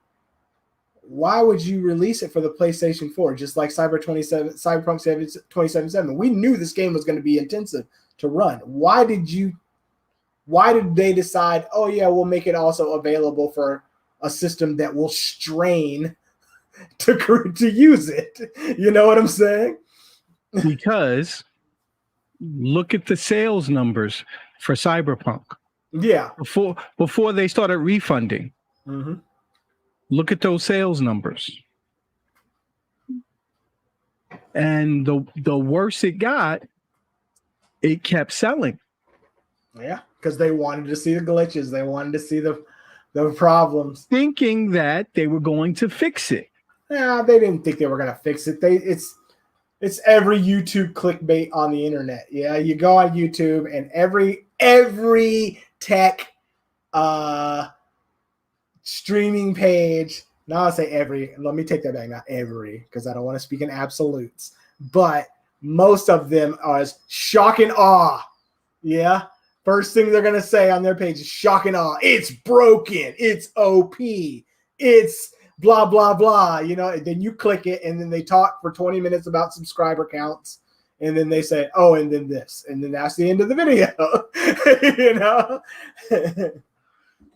why would you release it for the PlayStation 4? Just like Cyberpunk 2077. We knew this game was going to be intensive to run. Why did they decide, oh yeah, we'll make it also available for a system that will strain to use it? You know what I'm saying? Because look at the sales numbers for Cyberpunk. Yeah. Before they started refunding. Mm-hmm. Look at those sales numbers. And the worse it got, it kept selling. Yeah, because they wanted to see the glitches. They wanted to see the problems. Thinking that they were going to fix it. Yeah, they didn't think they were going to fix it. It's every YouTube clickbait on the internet. Yeah, you go on YouTube and every tech streaming page. Now I say every. Let me take that back. Not every, because I don't want to speak in absolutes. But most of them are shock and awe. Yeah. First thing they're going to say on their page is shock and awe. It's broken. It's OP. It's blah, blah, blah. Then you click it, and then they talk for 20 minutes about subscriber counts. And then they say, oh, and then this. And then that's the end of the video.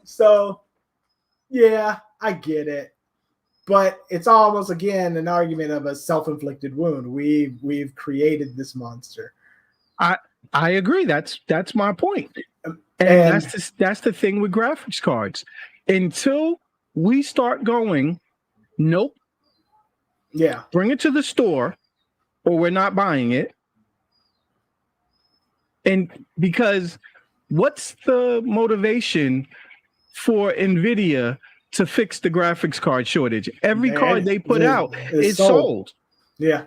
So, yeah, I get it. But it's almost, again, an argument of a self-inflicted wound. We've created this monster. I agree. That's my point. And that's the thing with graphics cards. Until we start going, nope. Yeah. Bring it to the store or we're not buying it. And because what's the motivation for NVIDIA to fix the graphics card shortage? Every card they put out is sold. Yeah.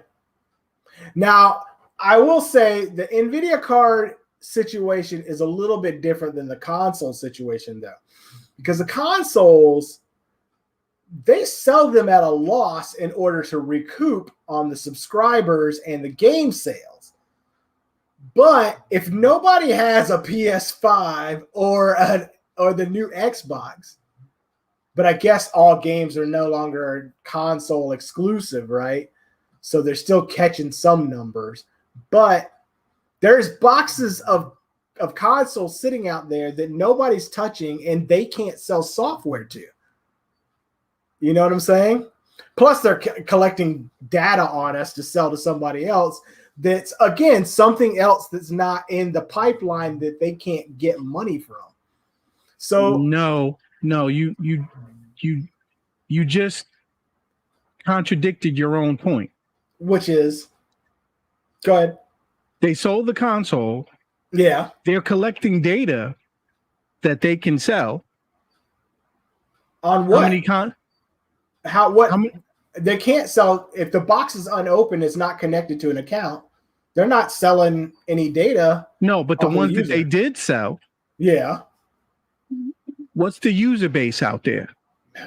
Now, I will say the NVIDIA card situation is a little bit different than the console situation, though, because the consoles, they sell them at a loss in order to recoup on the subscribers and the game sales. But if nobody has a PS5 or the new Xbox, but I guess all games are no longer console exclusive, right? So they're still catching some numbers. But there's boxes of consoles sitting out there that nobody's touching and they can't sell software to. You know what I'm saying? Plus, they're collecting data on us to sell to somebody else. That's, again, something else that's not in the pipeline that they can't get money from. So no, you just contradicted your own point. Which is, go ahead. They sold the console. Yeah. They're collecting data that they can sell. On what? How many they can't sell if the box is unopened, it's not connected to an account. They're not selling any data. No, but the ones that they did sell. Yeah. What's the user base out there?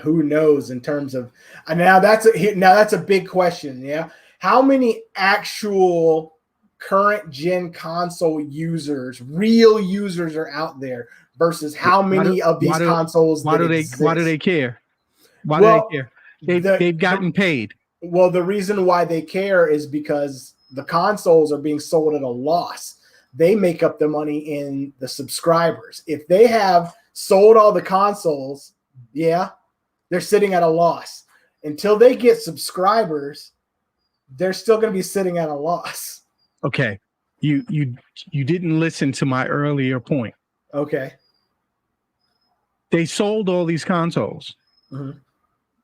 Who knows in terms of now that's a big question. Yeah. How many actual current gen console users, real users, are out there versus how many of these consoles? Why do they care? Why do they care? They've gotten paid. Well, the reason why they care is because the consoles are being sold at a loss. They make up the money in the subscribers. If they have sold all the consoles, yeah, they're sitting at a loss. until they get subscribers, they're still going to be sitting at a loss. Okay. You didn't listen to my earlier point. Okay. They sold all these consoles. Mm-hmm.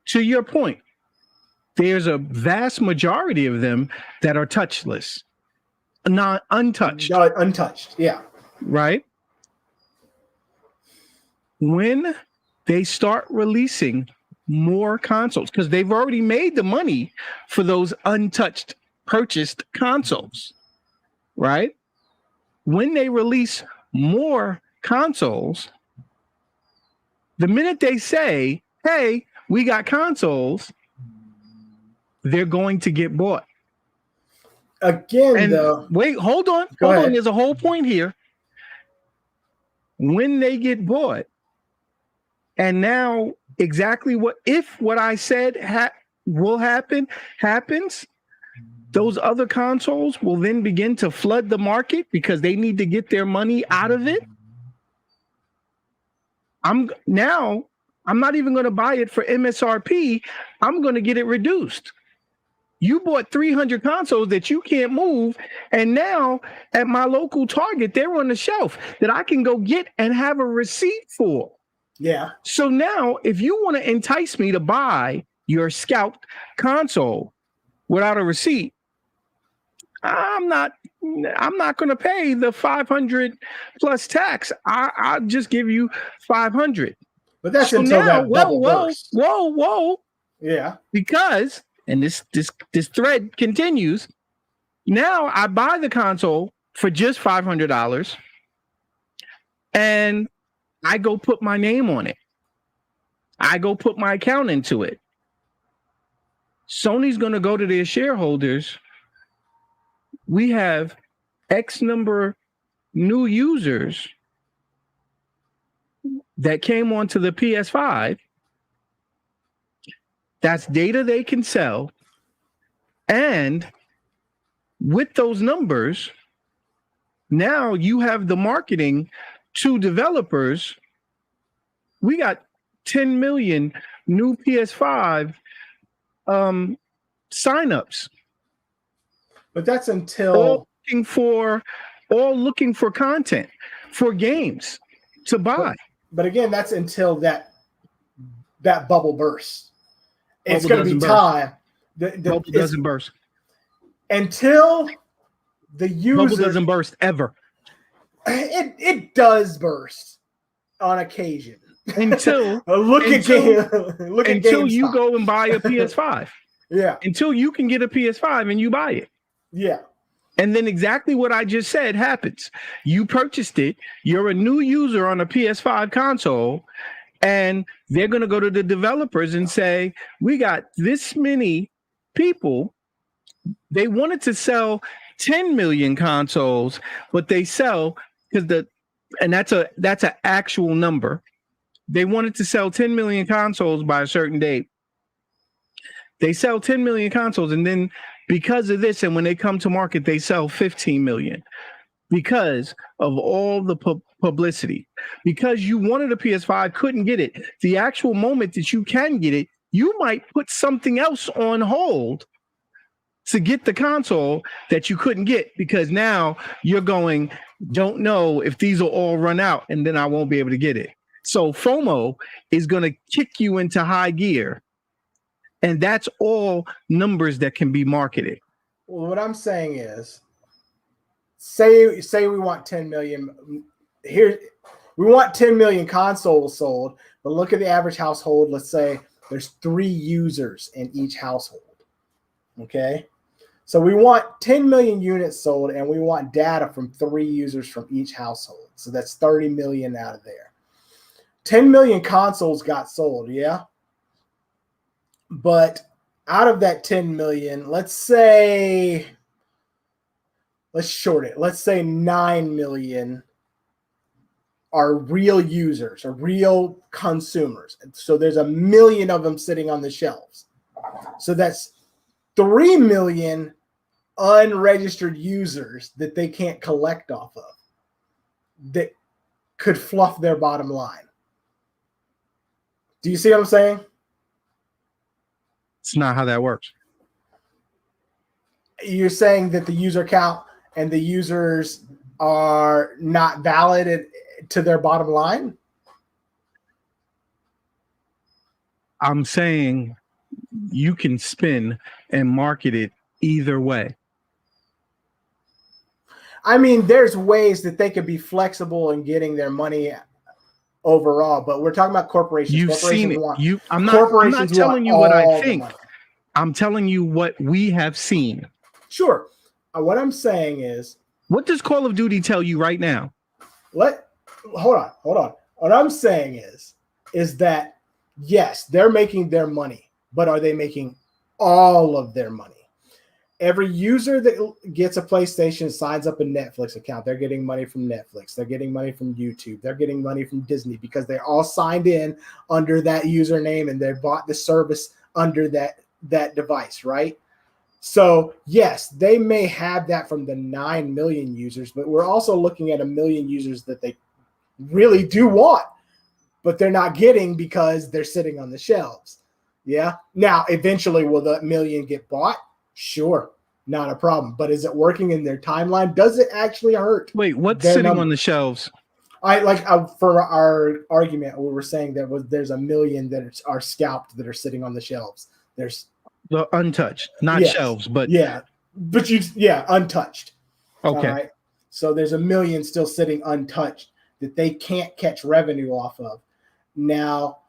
To your point, there's a vast majority of them that are touchless, not untouched. No, untouched. Yeah. Right? When they start releasing more consoles, because they've already made the money for those untouched purchased consoles, right? When they release more consoles, the minute they say, hey, we got consoles, they're going to get bought. Again, And though. wait, hold on. Go ahead. There's a whole point here. When they get bought, and now exactly what I said will happen happens, those other consoles will then begin to flood the market because they need to get their money out of it. I'm not even going to buy it for MSRP. I'm going to get it reduced. You bought 300 consoles that you can't move, and now at my local Target, they're on the shelf that I can go get and have a receipt for. Yeah. So now, if you want to entice me to buy your scalped console without a receipt, I'm not going to pay the 500 plus tax. I'll just give you 500. But that's so until now, that bubble bursts. Whoa. Yeah. Because, and this thread continues, now I buy the console for just $500 and I go put my name on it. I go put my account into it. Sony's going to go to their shareholders. We have X number new users that came onto the PS5. That's data they can sell. And with those numbers, now you have the marketing to developers. We got 10 million new PS5 signups. But that's until all looking for content for games to buy. But again, that's until that bubble bursts. It's going to be time. Bubble doesn't burst until the user. Bubble doesn't burst ever. It does burst on occasion. Until you go and buy a PS5. Yeah. Until you can get a PS5 and you buy it. Yeah. And then exactly what I just said happens. You purchased it. You're a new user on a PS5 console. And they're going to go to the developers and say, we got this many people. They wanted to sell 10 million consoles, but they sell and that's an actual number. They wanted to sell 10 million consoles by a certain date. They sell 10 million consoles, and then because of this, and when they come to market, they sell 15 million because of all the publicity. Because you wanted a PS5, couldn't get it. The actual moment that you can get it, you might put something else on hold to get the console that you couldn't get, because now you're going, don't know if these will all run out, and then I won't be able to get it. So FOMO is going to kick you into high gear. And that's all numbers that can be marketed. Well, what I'm saying is, say we want 10 million. Here, we want 10 million consoles sold, but look at the average household. Let's say there's 3 users in each household. Okay? So we want 10 million units sold, and we want data from 3 users from each household. So that's 30 million out of there. 10 million consoles got sold, yeah? But out of that 10 million, let's short it. Let's say 9 million are real users or real consumers. So there's 1 million of them sitting on the shelves. So that's 3 million unregistered users that they can't collect off of that could fluff their bottom line. Do you see what I'm saying? It's not how that works. You're saying that the user count and the users are not valid to their bottom line? I'm saying you can spin and market it either way. I mean, there's ways that they could be flexible in getting their money overall, but we're talking about corporations. You've Corporations seen it. I'm not corporations telling you want what I all the think. money. I'm telling you what we have seen. Sure. What I'm saying is, what does Call of Duty tell you right now? Hold on. What I'm saying is that yes, they're making their money, but are they making all of their money? Every user that gets a PlayStation signs up a Netflix account. They're getting money from Netflix. They're getting money from YouTube. They're getting money from Disney because they're all signed in under that username and they bought the service under that device, right? So yes, they may have that from the 9 million users, but we're also looking at 1 million users that they really do want, but they're not getting because they're sitting on the shelves. Yeah. Now, eventually, will the 1 million get bought? Sure, not a problem. But is it working in their timeline? Does it actually hurt? Wait, what's sitting on the shelves? For our argument, we were saying that there's 1 million that are scalped that are sitting on the shelves. There's the untouched, not shelves, but untouched. Okay. All right. So there's 1 million still sitting untouched that they can't catch revenue off of. Now,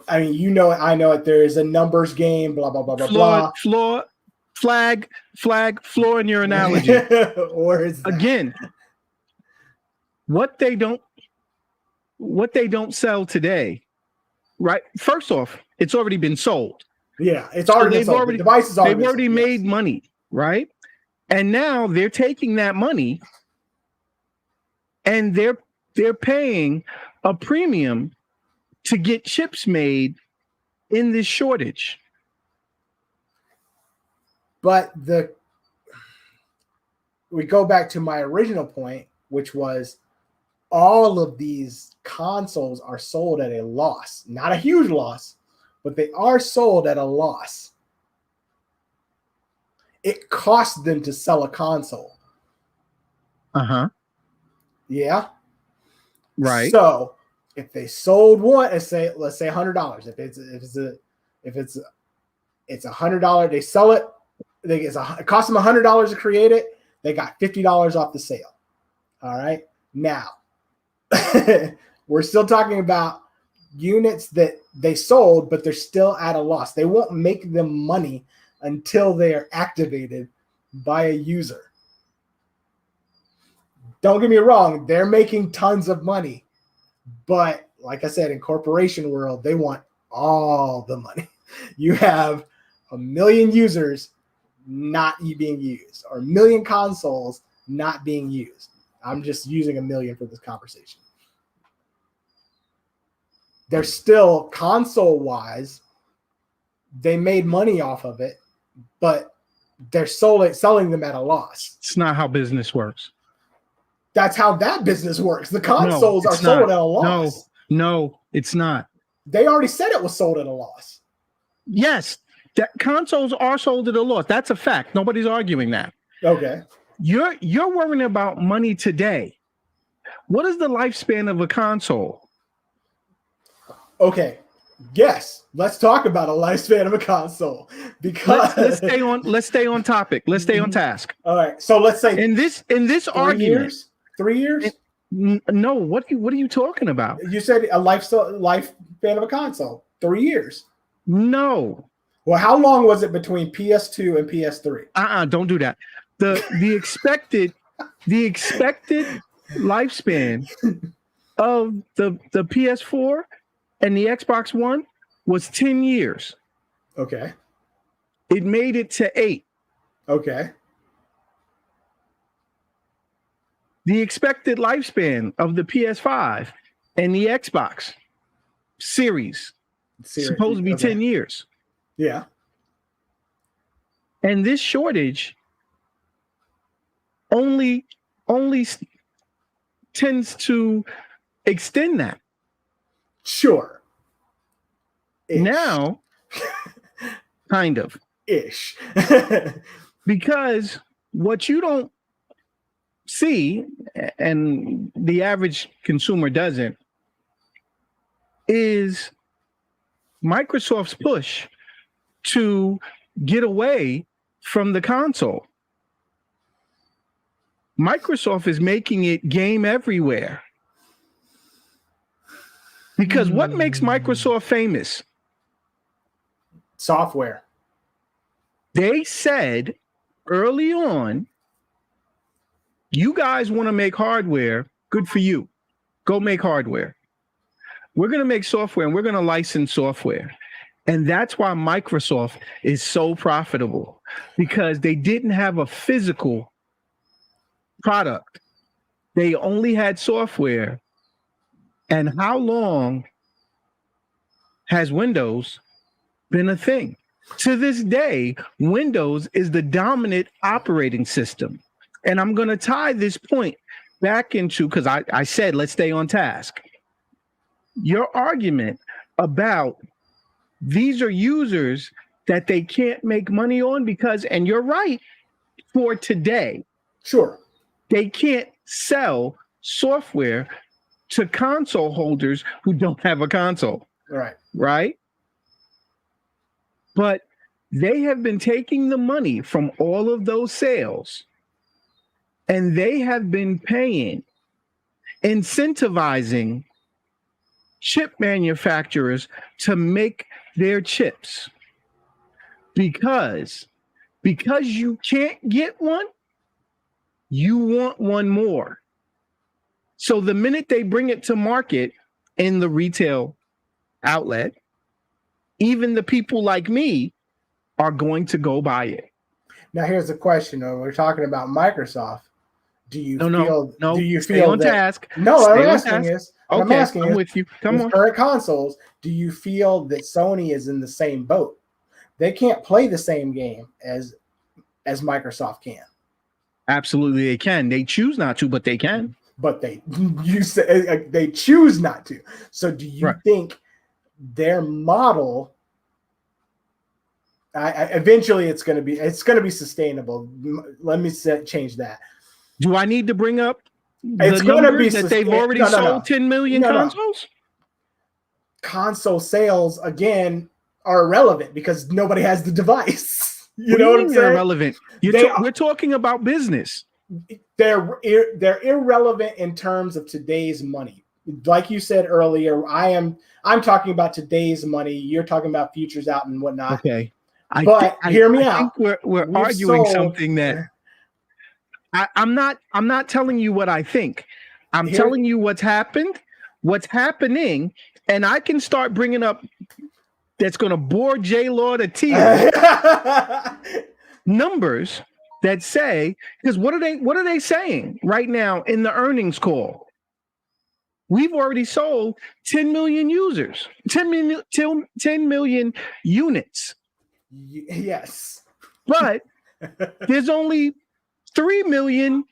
I mean, I know it. There is a numbers game, blah, blah, blah, blah, blah. Floor in your analogy. Or is that? Again, what they don't sell today, right? First off, it's already been sold. Yeah, it's already been sold. The device is already They've already made money, right? And now they're taking that money and they're paying a premium to get chips made in this shortage. But we go back to my original point, which was all of these consoles are sold at a loss. Not a huge loss, but they are sold at a loss. It costs them to sell a console. Uh-huh. Yeah. Right. So if they sold one, let's say $100. If it's $100, they sell it. It costs them $100 to create it. They got $50 off the sale. All right. Now we're still talking about units that they sold, but they're still at a loss. They won't make them money until they are activated by a user. Don't get me wrong, they're making tons of money. But like I said, in corporation world, they want all the money. You have 1 million users not being used, or 1 million consoles not being used. I'm just using 1 million for this conversation. They're still console-wise, they made money off of it, but they're selling them at a loss. It's not how business works. That's how that business works. The consoles are sold at a loss. No, it's not. They already said it was sold at a loss. Yes, that consoles are sold at a loss. That's a fact. Nobody's arguing that. Okay. You're worrying about money today. What is the lifespan of a console? Okay. Yes. Let's talk about a lifespan of a console, because let's stay on topic. Let's stay on task. All right. So let's say in this argument, years? 3 years? No. What are you talking about? You said a lifespan of a console. 3 years. No. Well, how long was it between PS2 and PS3? Don't do that. The expected lifespan of the PS4 and the Xbox One was 10 years. Okay. It made it to 8. Okay. The expected lifespan of the PS5 and the Xbox series supposed to be 10 years. Yeah. And this shortage only tends to extend that. Sure. Now, Kind of. Ish. Because what you don't see, and the average consumer doesn't, is Microsoft's push to get away from the console. Microsoft is making it game everywhere. Because what makes Microsoft famous? Software. They said early on, you guys want to make hardware, good for you. Go make hardware. We're going to make software and we're going to license software. And that's why Microsoft is so profitable, because they didn't have a physical product. They only had software. And how long has Windows been a thing? To this day, Windows is the dominant operating system. And I'm going to tie this point back into, because I said, let's stay on task. Your argument about these are users that they can't make money on because, and you're right, for today. Sure. They can't sell software to console holders who don't have a console. Right. Right? But they have been taking the money from all of those sales, and they have been paying, incentivizing chip manufacturers to make their chips. Because you can't get one, you want one more. So the minute they bring it to market in the retail outlet, even the people like me are going to go buy it. Now here's the question, though. We're talking about Microsoft. Do you feel stay on task? No, what I'm asking is, I'm with you. Come on. Current consoles, do you feel that Sony is in the same boat? They can't play the same game as Microsoft can. Absolutely, they can. They choose not to, but they can. But you say they choose not to. So do you think their model? Eventually, it's going to be sustainable. Let me change that. Do I need to bring up it's going to be that they've already sold 10 million consoles? Console sales again are irrelevant because nobody has the device. You know what I'm saying? Irrelevant. We're talking about business. They're irrelevant in terms of today's money. Like you said earlier, I'm talking about today's money. You're talking about futures out and whatnot. Okay. Hear me out. I think we're arguing something that I'm not telling you what I think. I'm telling you what's happened, what's happening, and I can start bringing up that's going to bore J-Law to tears. Numbers that say, because what are they saying right now in the earnings call? We've already sold 10 million users, 10 million units. Yes. But there's only 3 million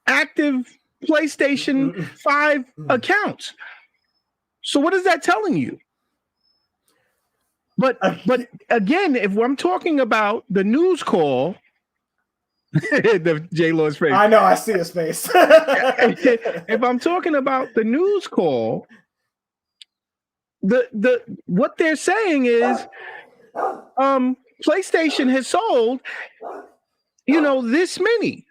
active PlayStation 5 accounts. So what is that telling you? But again, if I'm talking about the news call, the J-Law's face. I know, I see his face. If I'm talking about the news call, the what they're saying is PlayStation has sold, this many.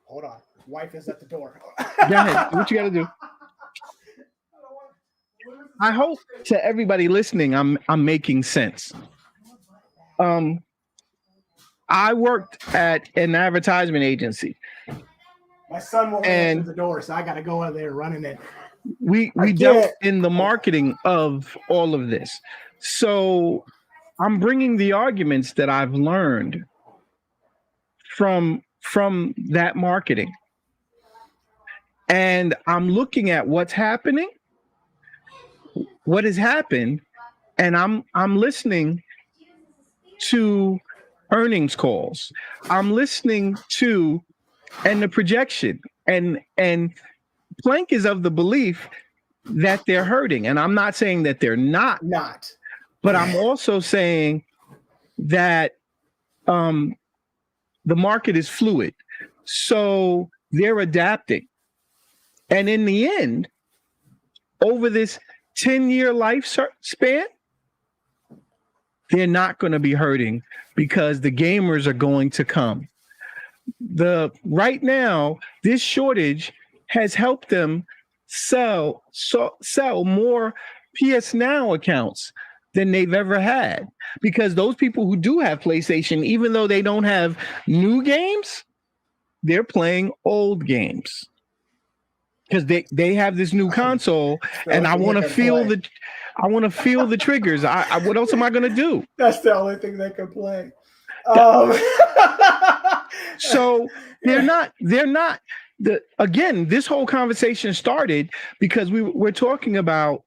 Hold on. Wife is at the door. Go ahead. What you got to do? I hope to everybody listening, I'm making sense. I worked at an advertisement agency. My son won't answer the door, so I got to go in there running it. We dealt in the marketing of all of this. So I'm bringing the arguments that I've learned from that marketing. And I'm looking at what's happening, what has happened, and I'm listening to earnings calls. I'm listening to the projection, and Plank is of the belief that they're hurting, and I'm not saying that they're not. But I'm also saying that the market is fluid. So they're adapting. And in the end, over this 10-year lifespan, they're not going to be hurting because the gamers are going to come. Right now, this shortage has helped them sell more PS Now accounts than they've ever had, because those people who do have PlayStation, even though they don't have new games, they're playing old games because they have this new console, and I want to feel the triggers. What else am I going to do? That's the only thing they can play. So they're not again, this whole conversation started because we're talking about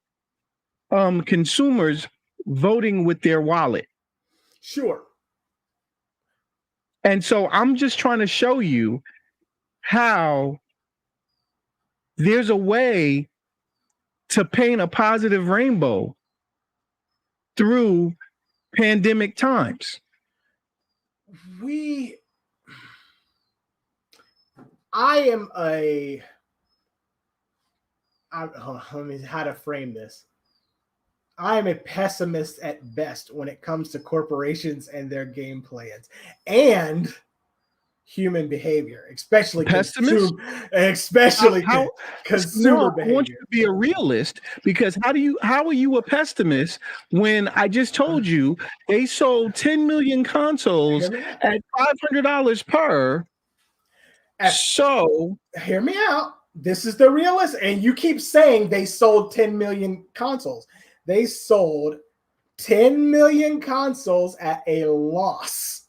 consumers voting with their wallet. Sure. And so I'm just trying to show you how there's a way to paint a positive rainbow through pandemic times. How to frame this. I am a pessimist at best when it comes to corporations and their game plans and human behavior, especially consumer behavior. I want you to be a realist, because how are you a pessimist when I just told you they sold 10 million consoles at $500 per? So hear me out. This is the realist, and you keep saying they sold 10 million consoles. They sold 10 million consoles at a loss.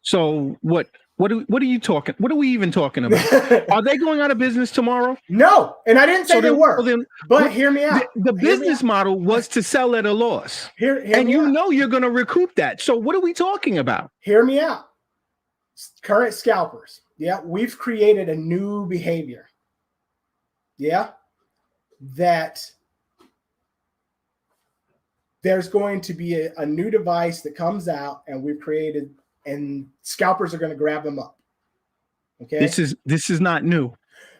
So what are you talking? What are we even talking about? Are they going out of business tomorrow? No, and I didn't say they were. But hear me out. The business model was to sell at a loss. And you know you're going to recoup that. So what are we talking about? Hear me out. Current scalpers. Yeah, we've created a new behavior. Yeah, that there's going to be a new device that comes out, and we've created, and scalpers are going to grab them up. Okay, this is not new,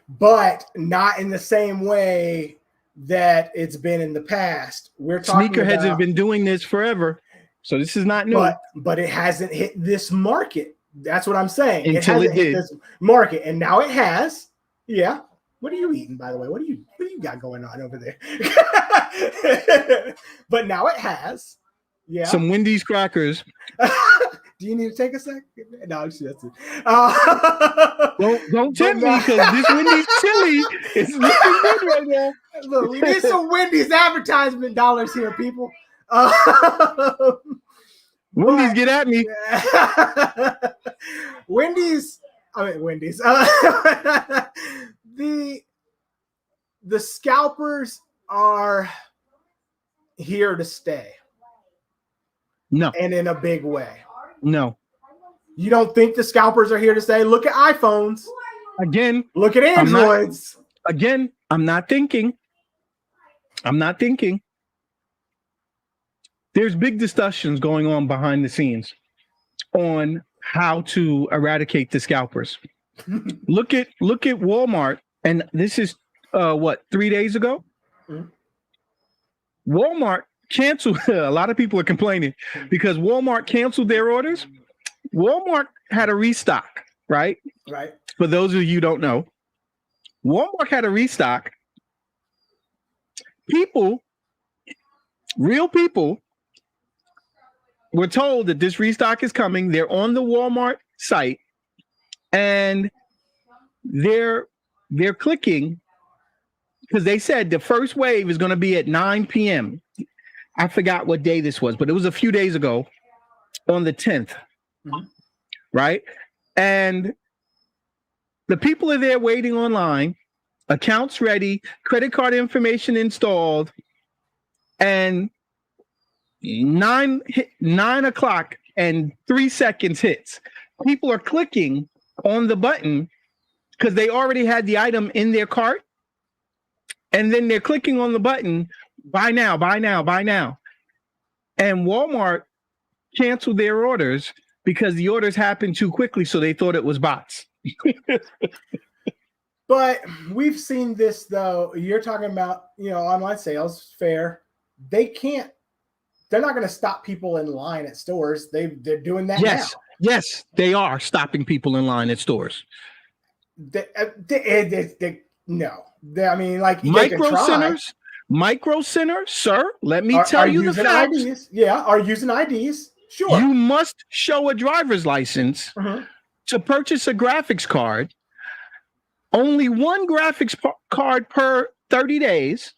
but not in the same way that it's been in the past. We're talking sneakerheads have been doing this forever, so this is not new. But it hasn't hit this market. That's what I'm saying. Until it did. Hit this market, and now it has. Yeah. What are you eating, by the way? What do you got going on over there? But now it has. Yeah. Some Wendy's crackers. Do you need to take a sec? No, that's it. Don't tempt me, because this Wendy's chili is looking good right now. Look, we need some Wendy's advertisement dollars here, people. Wendy's, get at me. Wendy's. The scalpers are here to stay. No. And in a big way. No. You don't think the scalpers are here to stay? Look at iPhones. Again. Look at Androids. I'm not thinking. There's big discussions going on behind the scenes on how to eradicate the scalpers. Look at Walmart, and this is 3 days ago. Mm-hmm. Walmart canceled. A lot of people are complaining because Walmart canceled their orders. Walmart had a restock, right? Right. For those of you who don't know, Walmart had a restock. Real people were told that this restock is coming. They're on the Walmart site, and they're clicking because they said the first wave is going to be at 9 p.m. I forgot what day this was, but it was a few days ago on the 10th, mm-hmm. Right? And the people are there waiting online, accounts ready, credit card information installed, and 9 o'clock and 3 seconds hits. People are clicking on the button because they already had the item in their cart, and then they're clicking on the button buy now, buy now, buy now. And Walmart canceled their orders because the orders happened too quickly, so they thought it was bots. But we've seen this though. You're talking about, online sales, fair. They're not going to stop people in line at stores. They're doing that now. Yes, they are stopping people in line at stores. No. I mean, like, Micro centers, sir, let me tell you the facts. IDs. Yeah, are using IDs. Sure. You must show a driver's license to purchase a graphics card. Only one graphics card per 30 days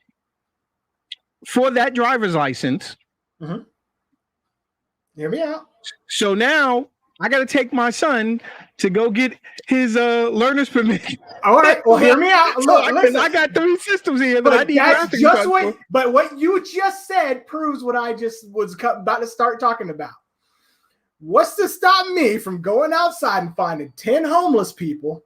for that driver's license. Hear me out. So now I got to take my son to go get his learner's permit. All right. Well, hear me out. Look, listen, I got 3 systems here that I need graphics cards. But what you just said proves what I just was about to start talking about. What's to stop me from going outside and finding 10 homeless people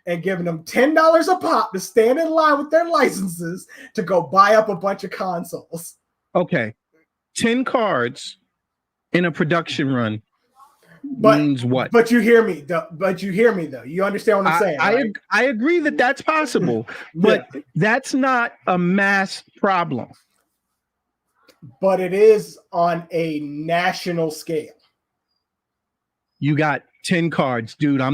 and giving them $10 a pop to stand in line with their licenses to go buy up a bunch of consoles? Okay. 10 cards in a production run means what? But you hear me though. You understand what I'm saying? I agree that that's possible, but that's not a mass problem. But it is on a national scale. You got 10 cards, dude. I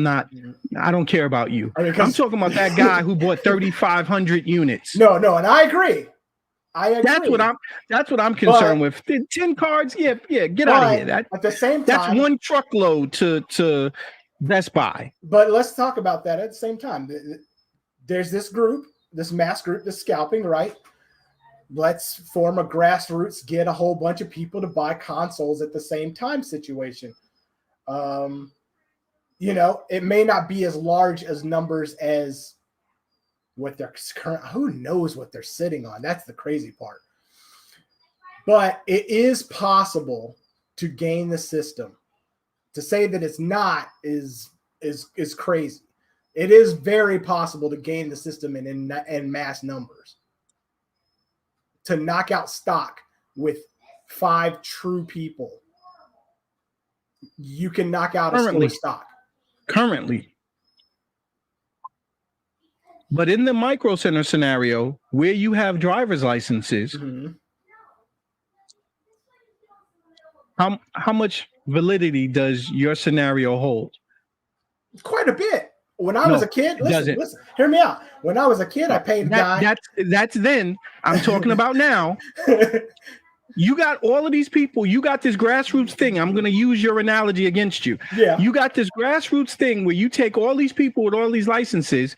don't care about you. I'm talking about that guy who bought 3,500 units. No, and I agree. That's what I'm concerned with. 10 cards, get out of here. At the same time, that's one truckload to Best Buy. But let's talk about that at the same time. There's this mass group that's scalping, right? Let's form a grassroots, get a whole bunch of people to buy consoles at the same time situation. It may not be as large as numbers as what they're current. Who knows what they're sitting on? That's the crazy part. But it is possible to gain the system. To say that it's not is crazy. It is very possible to gain the system in mass numbers. To knock out stock with 5 true people. You can knock out a store stock. Currently. But in the micro center scenario, where you have driver's licenses, how much validity does your scenario hold? Quite a bit. When I was a kid, listen, hear me out. When I was a kid, I paid a guy. That's then. I'm talking about now. You got all of these people. You got this grassroots thing. I'm going to use your analogy against you. Yeah. You got this grassroots thing where you take all these people with all these licenses,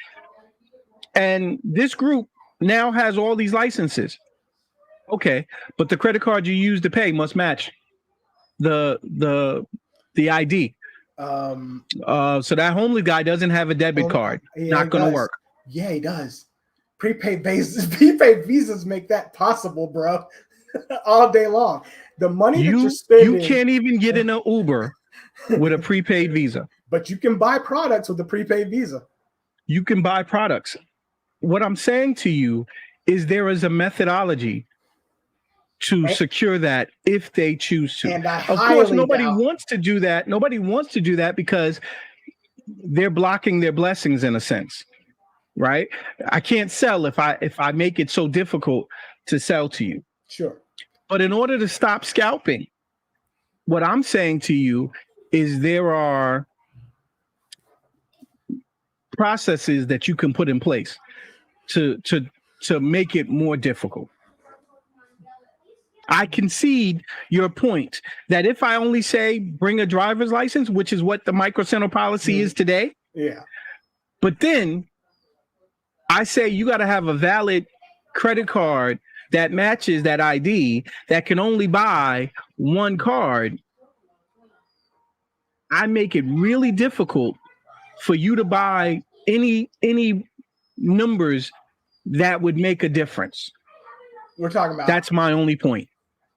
and this group now has all these licenses. Okay, but the credit card you use to pay must match the ID. So that homely guy doesn't have a debit card. Not going to work. Yeah, he does. Prepaid visas make that possible, bro. All day long. The money that you're spending. You can't even get in an Uber with a prepaid visa. But you can buy products with a prepaid visa. You can buy products. What I'm saying to you is there is a methodology to secure that if they choose to. And of course, nobody wants to do that. Nobody wants to do that because they're blocking their blessings in a sense, right? I can't sell if I make it so difficult to sell to you. Sure. But in order to stop scalping, what I'm saying to you is there are processes that you can put in place to make it more difficult. I concede your point that if I only say bring a driver's license, which is what the micro center policy is today. Yeah. But then I say you got to have a valid credit card that matches that ID that can only buy one card. I make it really difficult for you to buy any numbers that would make a difference. We're talking about. That's my only point.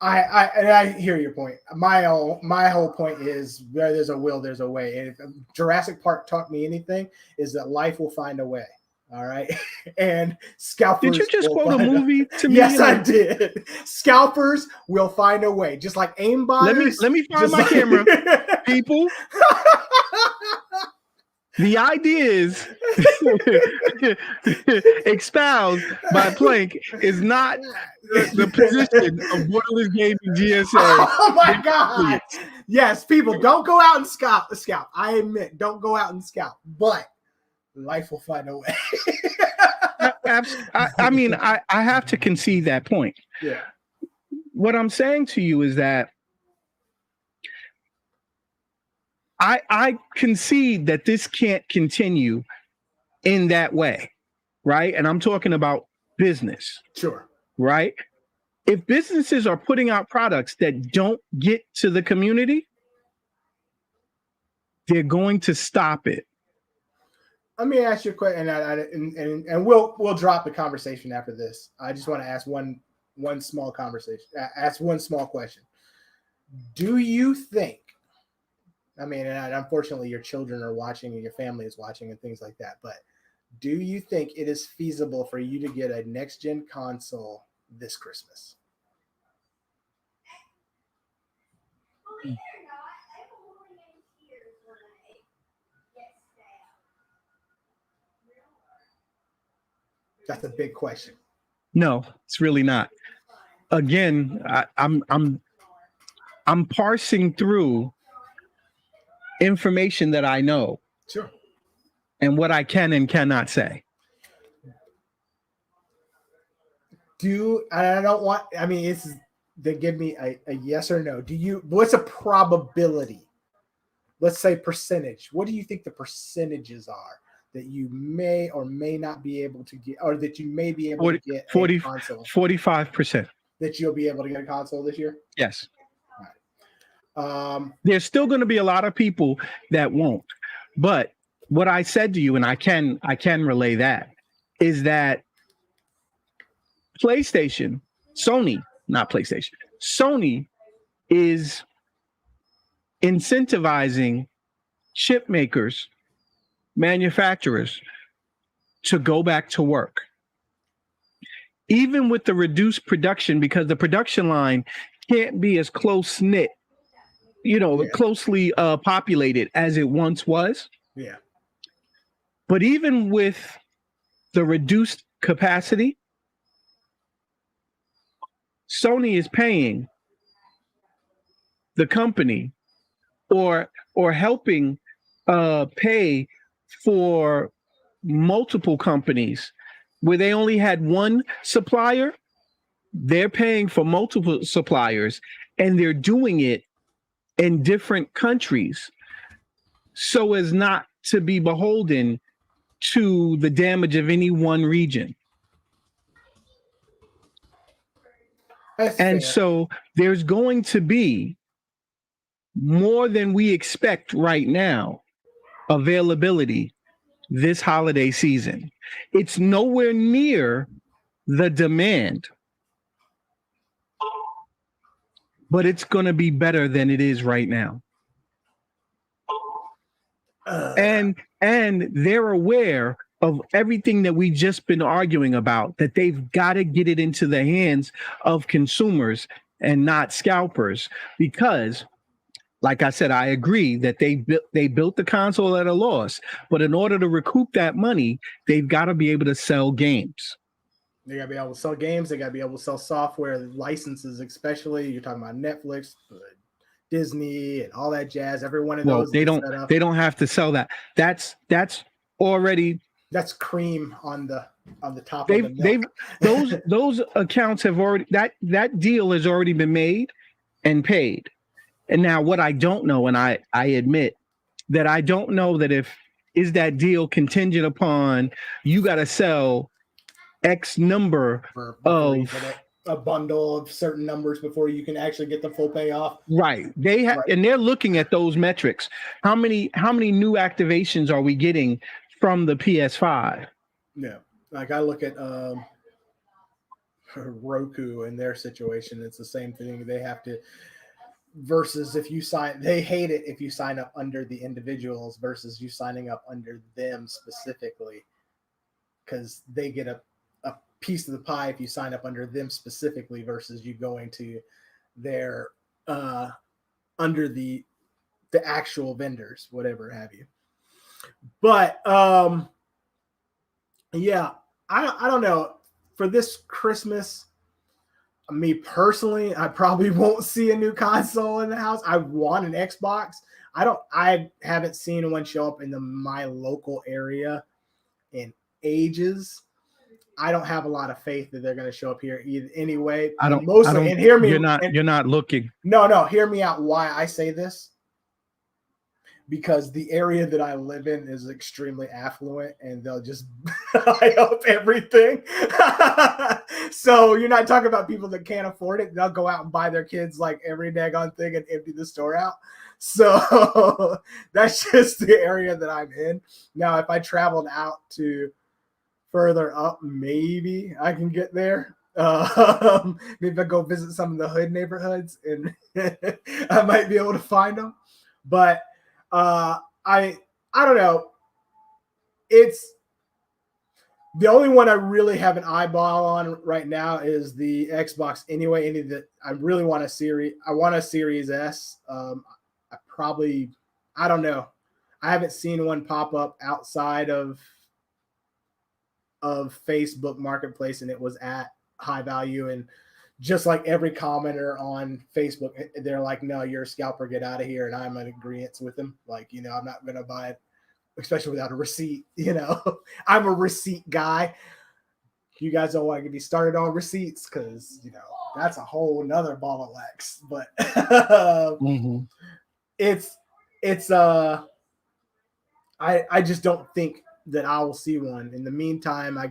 I hear your point. My whole point is where there's a will, there's a way. And if Jurassic Park taught me anything, is that life will find a way. All right. And scalpers. Did you just will quote a find movie to me? Yes, I did. Scalpers will find a way. Just like aimbotters. Let me find my camera. People. The idea is espoused by Plank is not the position of Borderless Gaming GSA. Oh my God. Yes, people, don't go out and scalp. I admit, don't go out and scalp, but life will find a way. I mean, I have to concede that point. Yeah. What I'm saying to you is that I concede that this can't continue in that way, right? And I'm talking about business. Sure. Right? If businesses are putting out products that don't get to the community, they're going to stop it. Let me ask you a question, and we'll drop the conversation after this. I just want to ask one small conversation. Ask one small question. Do you think? I mean, and unfortunately, your children are watching and your family is watching and things like that. But do you think it is feasible for you to get a next-gen console this Christmas? That's a big question. No, it's really not. Again, I'm parsing through information that I know. Sure. And what I can and cannot say. I don't want, I mean, they give me a yes or no. What's a probability? Let's say percentage. What do you think the percentages are that you may or may not be able to get, or that you may be able to get a console? 45%. That you'll be able to get a console this year? Yes. Right. There's still going to be a lot of people that won't. But what I said to you, and I can relay that, is that Sony is incentivizing chip makers, manufacturers to go back to work. Even with the reduced production, because the production line can't be as close-knit, closely populated as it once was. Yeah. But even with the reduced capacity, Sony is paying the company or helping pay for multiple companies where they only had one supplier. They're paying for multiple suppliers, and they're doing it in different countries so as not to be beholden to the damage of any one region. That's and fair. So there's going to be more than we expect right now availability this holiday season. It's nowhere near the demand, but it's going to be better than it is right now. And they're aware of everything that we've just been arguing about, that they've got to get it into the hands of consumers and not scalpers, because like I said, I agree that they built the console at a loss, but in order to recoup that money, they've got to be able to sell games. They got to be able to sell games. They got to be able to sell software licenses, especially. You're talking about Netflix, Disney, and all that jazz. Every one of those. They don't have to sell that. That's already. That's cream on the top of the milk. Those accounts have already that deal has already been made and paid. And now what I don't know, and I admit that I don't know that is that deal contingent upon you got to sell X number of a bundle of certain numbers before you can actually get the full payoff. Right. And they're looking at those metrics. How many new activations are we getting from the PS5? Yeah. Like I look at Roku and their situation, it's the same thing. They have to, versus they hate it if you sign up under the individuals versus you signing up under them specifically. because they get a piece of the pie if you sign up under them specifically versus you going to their under the actual vendors, whatever have you. But yeah, I don't know. For this Christmas, me personally, I probably won't see a new console in the house. I want an Xbox. I haven't seen one show up in my local area in ages. I don't have a lot of faith that they're going to show up here either anyway. I don't. And hear me. You're not looking. No. Hear me out. Why I say this? Because the area that I live in is extremely affluent, and they'll just buy up everything. So you're not talking about people that can't afford it. They'll go out and buy their kids like every daggone thing and empty the store out. So that's just the area that I'm in. Now, if I traveled out to further up, maybe I can get there. Maybe I go visit some of the hood neighborhoods and I might be able to find them. But I don't know. It's the only one I really have an eyeball on right now is the Xbox. Anyway, any that I really want a Series. I want a Series S. I don't know. I haven't seen one pop up outside of Facebook Marketplace, and it was at high value. And just like every commenter on Facebook, they're like, "No, you're a scalper. Get out of here." And I'm in agreement with them. Like, I'm not going to buy it, especially without a receipt. I'm a receipt guy. You guys don't want to get me started on receipts because, that's a whole nother ball of wax. But I just don't think that I will see one. In the meantime, I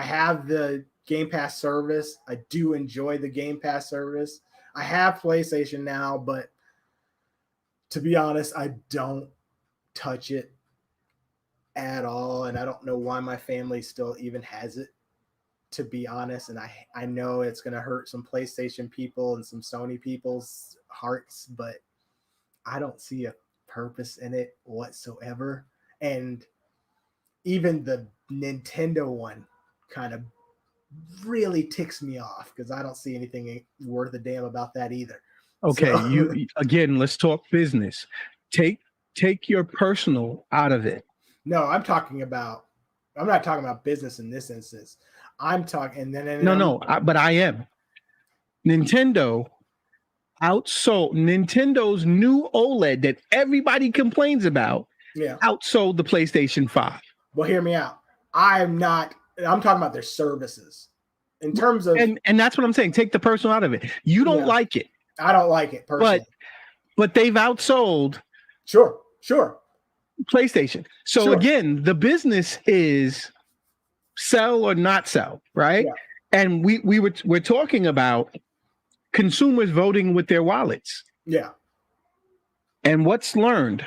have the Game Pass service. I do enjoy the Game Pass service. I have PlayStation now, but to be honest, I don't touch it at all. And I don't know why my family still even has it, to be honest. And I know it's going to hurt some PlayStation people and some Sony people's hearts, but I don't see a purpose in it whatsoever. And even the Nintendo one kind of really ticks me off because I don't see anything worth a damn about that either. Okay, let's talk business. Take your personal out of it. No, I'm not talking about business in this instance. I'm talking, but I am. Nintendo outsold Nintendo's new OLED that everybody complains about. Yeah, outsold the PlayStation 5. Well, hear me out. I'm talking about their services in terms of, and that's what I'm saying. Take the personal out of it. You don't like it. I don't like it personally. But they've outsold. Sure. PlayStation. So again, the business is sell or not sell, right? Yeah. And we're talking about consumers voting with their wallets. Yeah. And what's learned?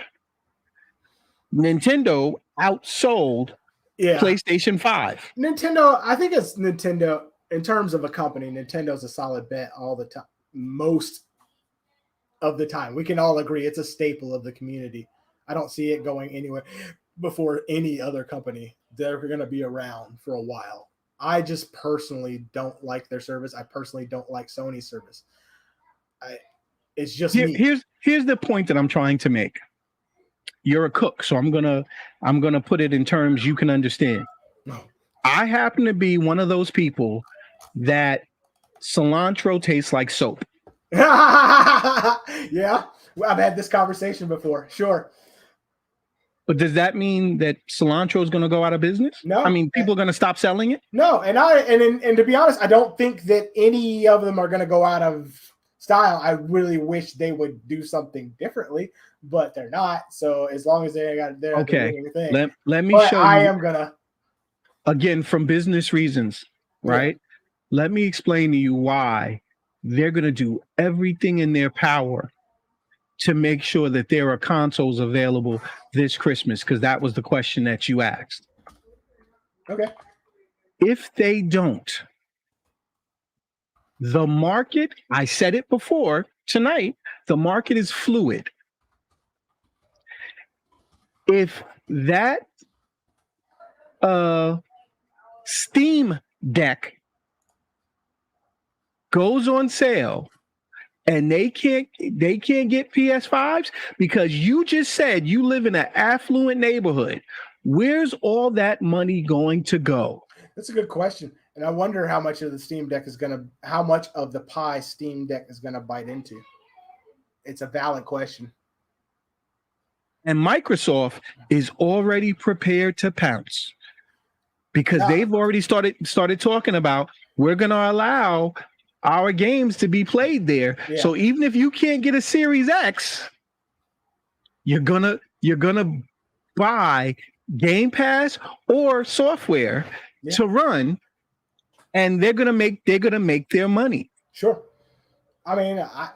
Nintendo outsold PlayStation 5. Nintendo, I think it's Nintendo in terms of a company. Nintendo's a solid bet all the time. Most of the time. We can all agree it's a staple of the community. I don't see it going anywhere before any other company. They're going to be around for a while. I just personally don't like their service. I personally don't like Sony's service. It's just me. Here's the point that I'm trying to make. You're a cook, so I'm gonna put it in terms you can understand. No. I happen to be one of those people that cilantro tastes like soap. Yeah, I've had this conversation before. Sure. But does that mean that cilantro is going to go out of business? No. I mean, people are going to stop selling it? No, and to be honest, I don't think that any of them are going to go out of style. I really wish they would do something differently, but they're not. So as long as they got their thing. Let me show you. I am gonna, again, from business reasons, right? Yeah. Let me explain to you why they're going to do everything in their power to make sure that there are consoles available this Christmas, because that was the question that you asked. Okay. If they don't, the market, I said it before tonight, the market is fluid. if that Steam Deck goes on sale and they can't get PS5s because you just said you live in an affluent neighborhood, where's all that money going to go? That's a good question. And I wonder how much of the Steam Deck how much of the pie Steam Deck is gonna bite into. It's a valid question. And Microsoft is already prepared to pounce because they've already started talking about we're going to allow our games to be played there. Yeah. So even if you can't get a Series X, you're gonna buy Game Pass or software to run, and they're gonna make their money. Sure. I mean, I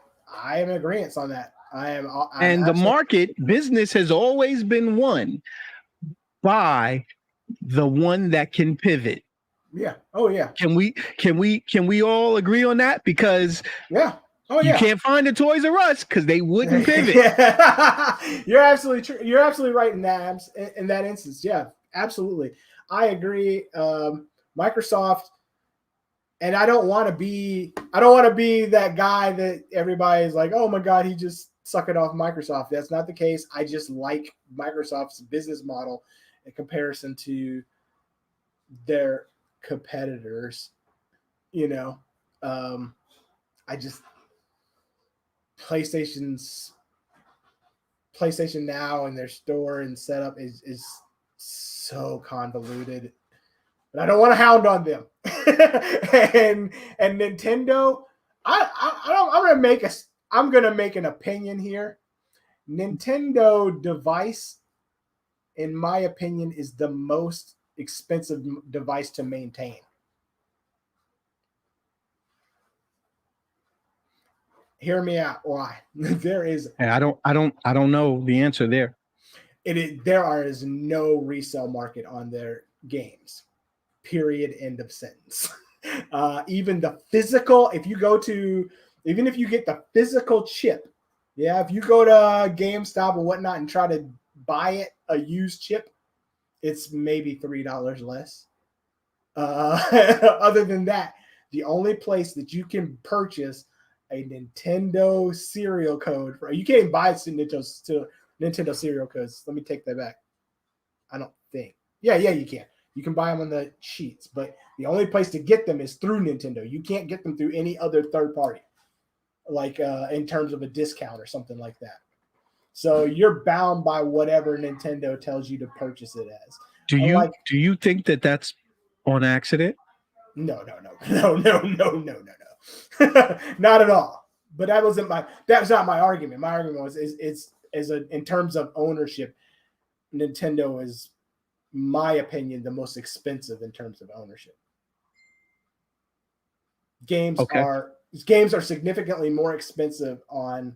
am in agreement on that. And the market business has always been won by the one that can pivot. Yeah. Oh yeah. Can we all agree on that? Because yeah. Oh yeah. You can't find the Toys R Us because they wouldn't pivot. You're absolutely true. You're absolutely right in that instance. Yeah, absolutely. I agree. Microsoft, and I don't want to be that guy that everybody's like, oh my God, he just suck it off Microsoft. That's not the case. I just like Microsoft's business model in comparison to their competitors. You know, I just PlayStation Now and their store and setup is so convoluted. But I don't want to hound on them. and Nintendo, I'm gonna make an opinion here. Nintendo device, in my opinion, is the most expensive device to maintain. Hear me out. Why? There is. I don't know the answer there. There is no resale market on their games. Period. End of sentence. Even the physical, even if you get the physical chip, if you go to GameStop or whatnot and try to buy it, a used chip, it's maybe $3 less. Other than that, the only place that you can purchase a Nintendo serial code you can't buy Nintendo serial codes. Let me take that back. I don't think. Yeah, you can. You can buy them on the sheets, but the only place to get them is through Nintendo. You can't get them through any other third party, like in terms of a discount or something like that. So you're bound by whatever Nintendo tells you to purchase it as. Do you think that that's on accident? No. Not at all. But that was not my argument. My argument was in terms of ownership, Nintendo is, my opinion, the most expensive in terms of ownership. Games are significantly more expensive on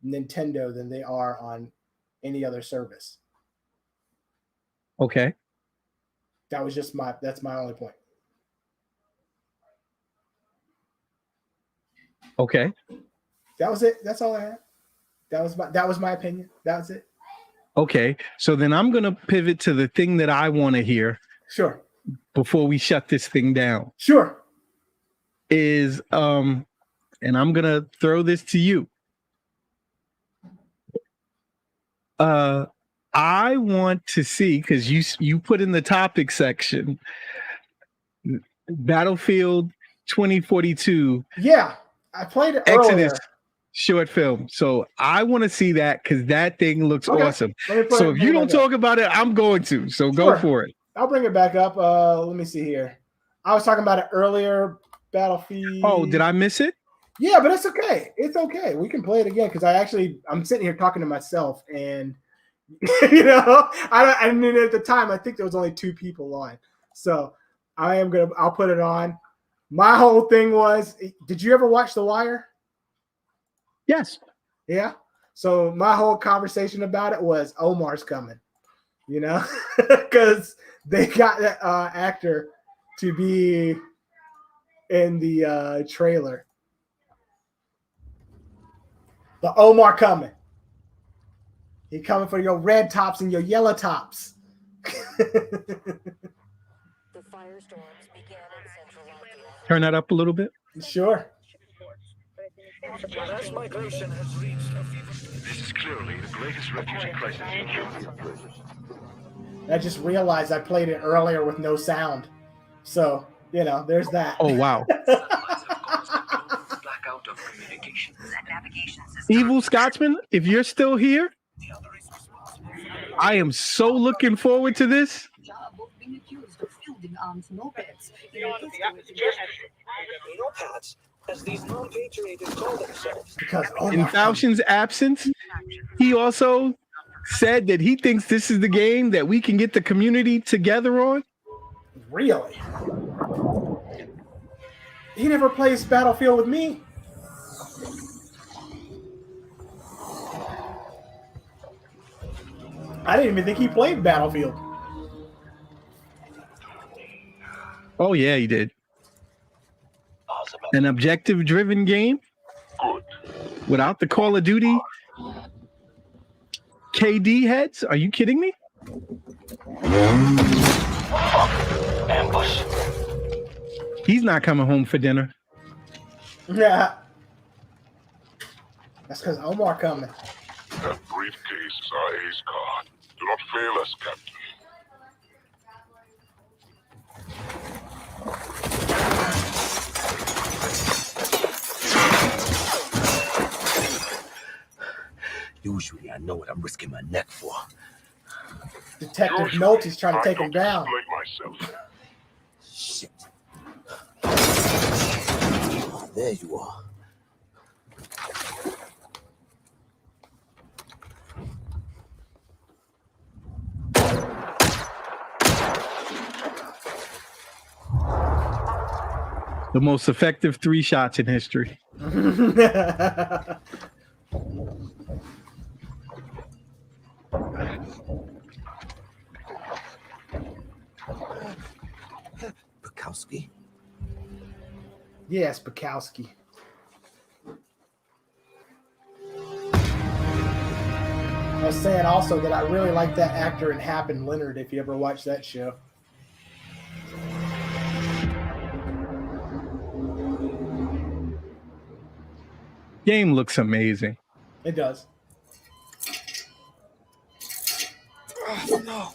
Nintendo than they are on any other service. Okay. That's my only point. Okay. That was it. That's all I had. That was my opinion. That was it. Okay. So then I'm going to pivot to the thing that I want to hear. Sure. Before we shut this thing down. Sure. Is and I'm going to throw this to you. I want to see, because you put in the topic section, Battlefield 2042. Yeah, I played it Exodus earlier. Short film. So I want to see that because that thing looks awesome. So if you don't talk about it, I'm going to. So go for it. I'll bring it back up. Let me see here. I was talking about it earlier. Battlefield. Oh, did I miss it? Yeah, but it's okay. It's okay. We can play it again because I'm sitting here talking to myself, and I mean, at the time I think there was only 2 people on, so I'll put it on. My whole thing was, did you ever watch The Wire? Yes. Yeah. So my whole conversation about it was Omar's coming, because they got that actor to be in the trailer. The Omar coming. He coming for your red tops and your yellow tops. The firestorms began in central Latvia. Turn that up a little bit. Sure. Mass migration has reached a fever. This is clearly the greatest refugee crisis in Europe. I just realized I played it earlier with no sound. So, you know, there's that. Oh, wow. Blackout of communications. Evil Scotsman, if you're still here, I am so looking forward to this. Being accused of fielding arms mopeds. Notepads, as these non-patrioted call themselves. Because In Falchian's absence, he also said that he thinks this is the game that we can get the community together on. Really? He never plays Battlefield with me. I didn't even think he played Battlefield. Oh, yeah, he did. An objective-driven game without the Call of Duty KD heads? Are you kidding me? Ambush. He's not coming home for dinner. Yeah. That's because Omar coming. That briefcase is our ace card. Do not fail us, Captain. Usually I know what I'm risking my neck for. Detective Nolte's trying to take him down. Explain myself. Shit. There you are. The most effective 3 shots in history. Bukowski. Yes, Bukowski. I was saying also that I really like that actor in Hap and Leonard, if you ever watched that show. Game looks amazing. It does. Oh, no.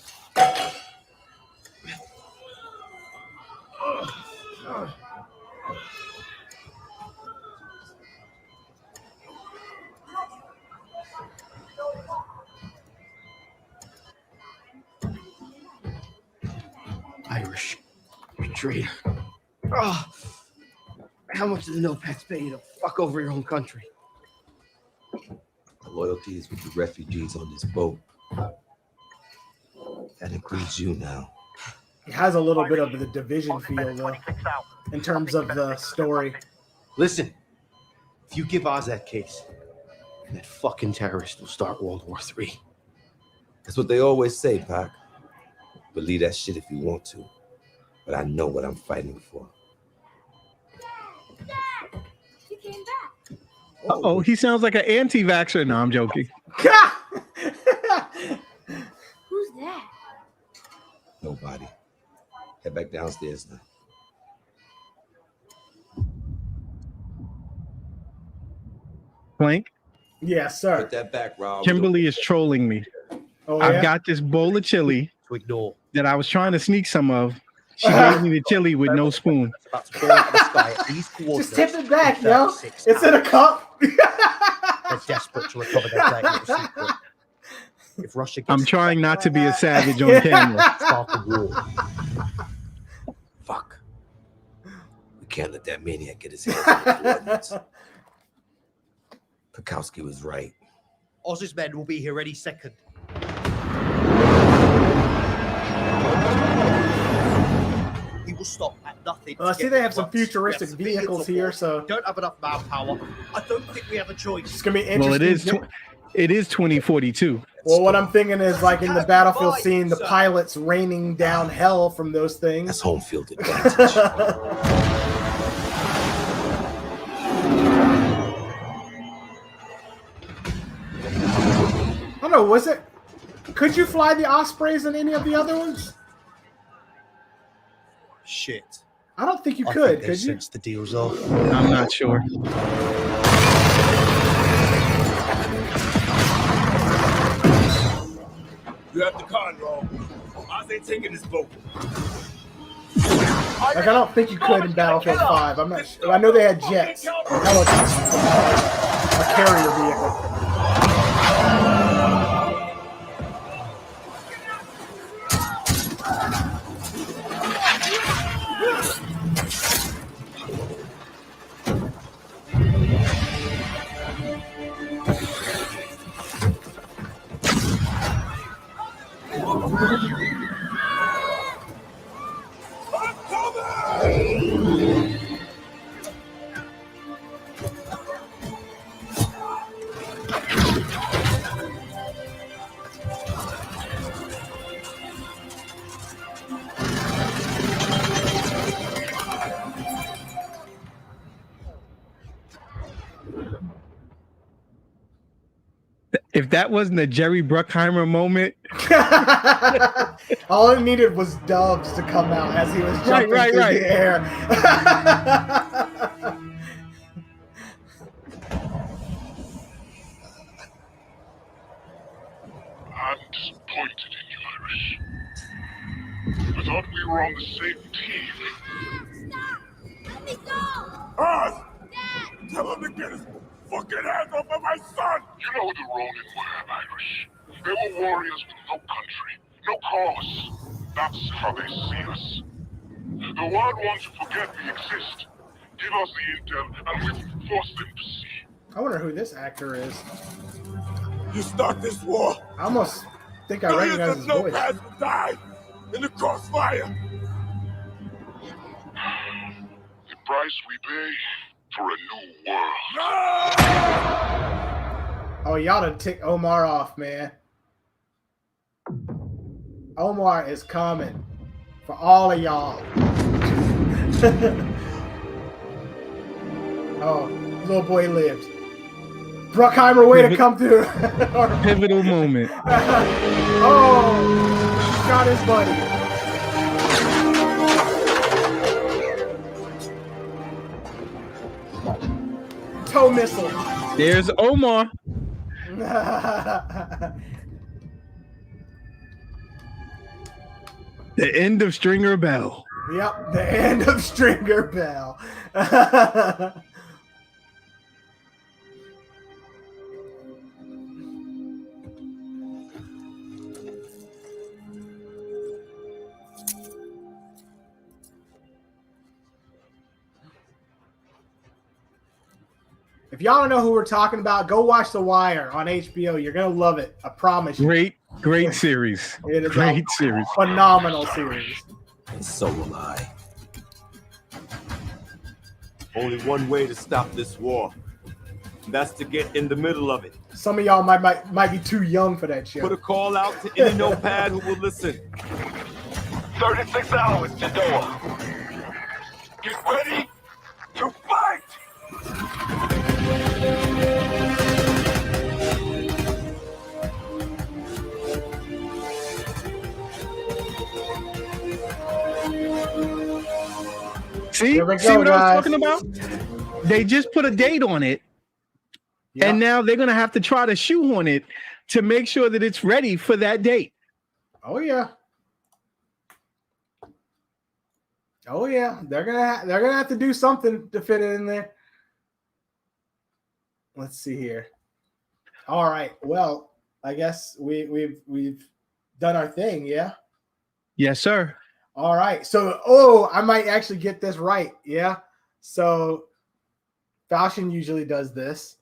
Irish traitor. Oh, how much do the Notepads pay you to fuck over your own country? My loyalty is with the refugees on this boat. That includes you now. It has a little bit of the Division feel, though, in terms of the story. Listen, if you give Oz that case, that fucking terrorist will start World War III. That's what they always say, Pac. Believe that shit if you want to. But I know what I'm fighting for. You came back. Uh-oh, he sounds like an anti-vaxxer. No, I'm joking. Who's that? Nobody. Head back downstairs now. Plank, Yes, sir. Put that back, Rob. Kimberly is trolling me. Oh, I've yeah? got this bowl of chili To ignore. that I was trying to sneak some of. She gave me the chili with no spoon. About to fall out of the sky at these Just coordinates tip it back, in yo. 36 It's in a hours. cup. They're desperate to recover their flag little secret. If Russia gets I'm trying not to be a savage on camera. start the war. Fuck. We can't let that maniac get his hands on the coordinates. Bukowski was right. Oz's men will be here any second. He will stop at nothing. I to see get they what have he some wants. We have futuristic civilians vehicles on here, board. so We don't have enough manpower. I don't think we have a choice. it's gonna be interesting. Well, it is 2042. Well, what I'm thinking is like in the Battlefield scene, the pilots raining down hell from those things. That's home field advantage. How don't know. Was it? Could you fly the Ospreys in any of the other ones? Shit. I don't think you I could. think they Could you? cinched the deals off. I'm not sure. You have the control. I ain't taking this boat. Like, I don't think you could in Battlefield 5. I'm not sure. I know they had jets. A carrier vehicle. If that wasn't a Jerry Bruckheimer moment, all it needed was Dubs to come out as he was jumping through the air. I'm disappointed in you, Irish. I thought we were on the same team. Stop! Let me go! Oz! Dad! Tell him to get his fucking hands off of my son! You know the Ronin were, Irish. They were warriors with no country, no cause. That's how they see us. The world wants to forget we exist. Give us the intel, and we will force them to see. I wonder who this actor is. You start this war. I almost think I recognize his voice. Nomads will die in the crossfire. The price we pay for a new world. Oh, y'all done tick Omar off, man. Omar is coming for all of y'all. Oh, little boy lived. Bruckheimer, way to come through. pivotal moment. Oh, got his buddy. Tow missile. There's Omar. The end of Stringer Bell. Yep, the end of Stringer Bell. If y'all don't know who we're talking about, go watch The Wire on HBO. You're gonna love it. I promise you. Great series. It is Great a series. phenomenal series. And so will I. Only one way to stop this war. And that's to get in the middle of it. Some of y'all might be too young for that shit. Put a call out to any notepad who will listen. 36 hours to door. Get ready to fight! See Here we what go, I was guys. talking about? They just put a date on it, Yep. and now they're gonna have to try to shoehorn it to make sure that it's ready for that date. Oh yeah. Oh yeah. They're gonna have to do something to fit it in there. Let's see here. All right. Well, I guess we've done our thing. Yeah. Yes, sir. All right. So, I might actually get this right. Yeah. So, Falchion usually does this.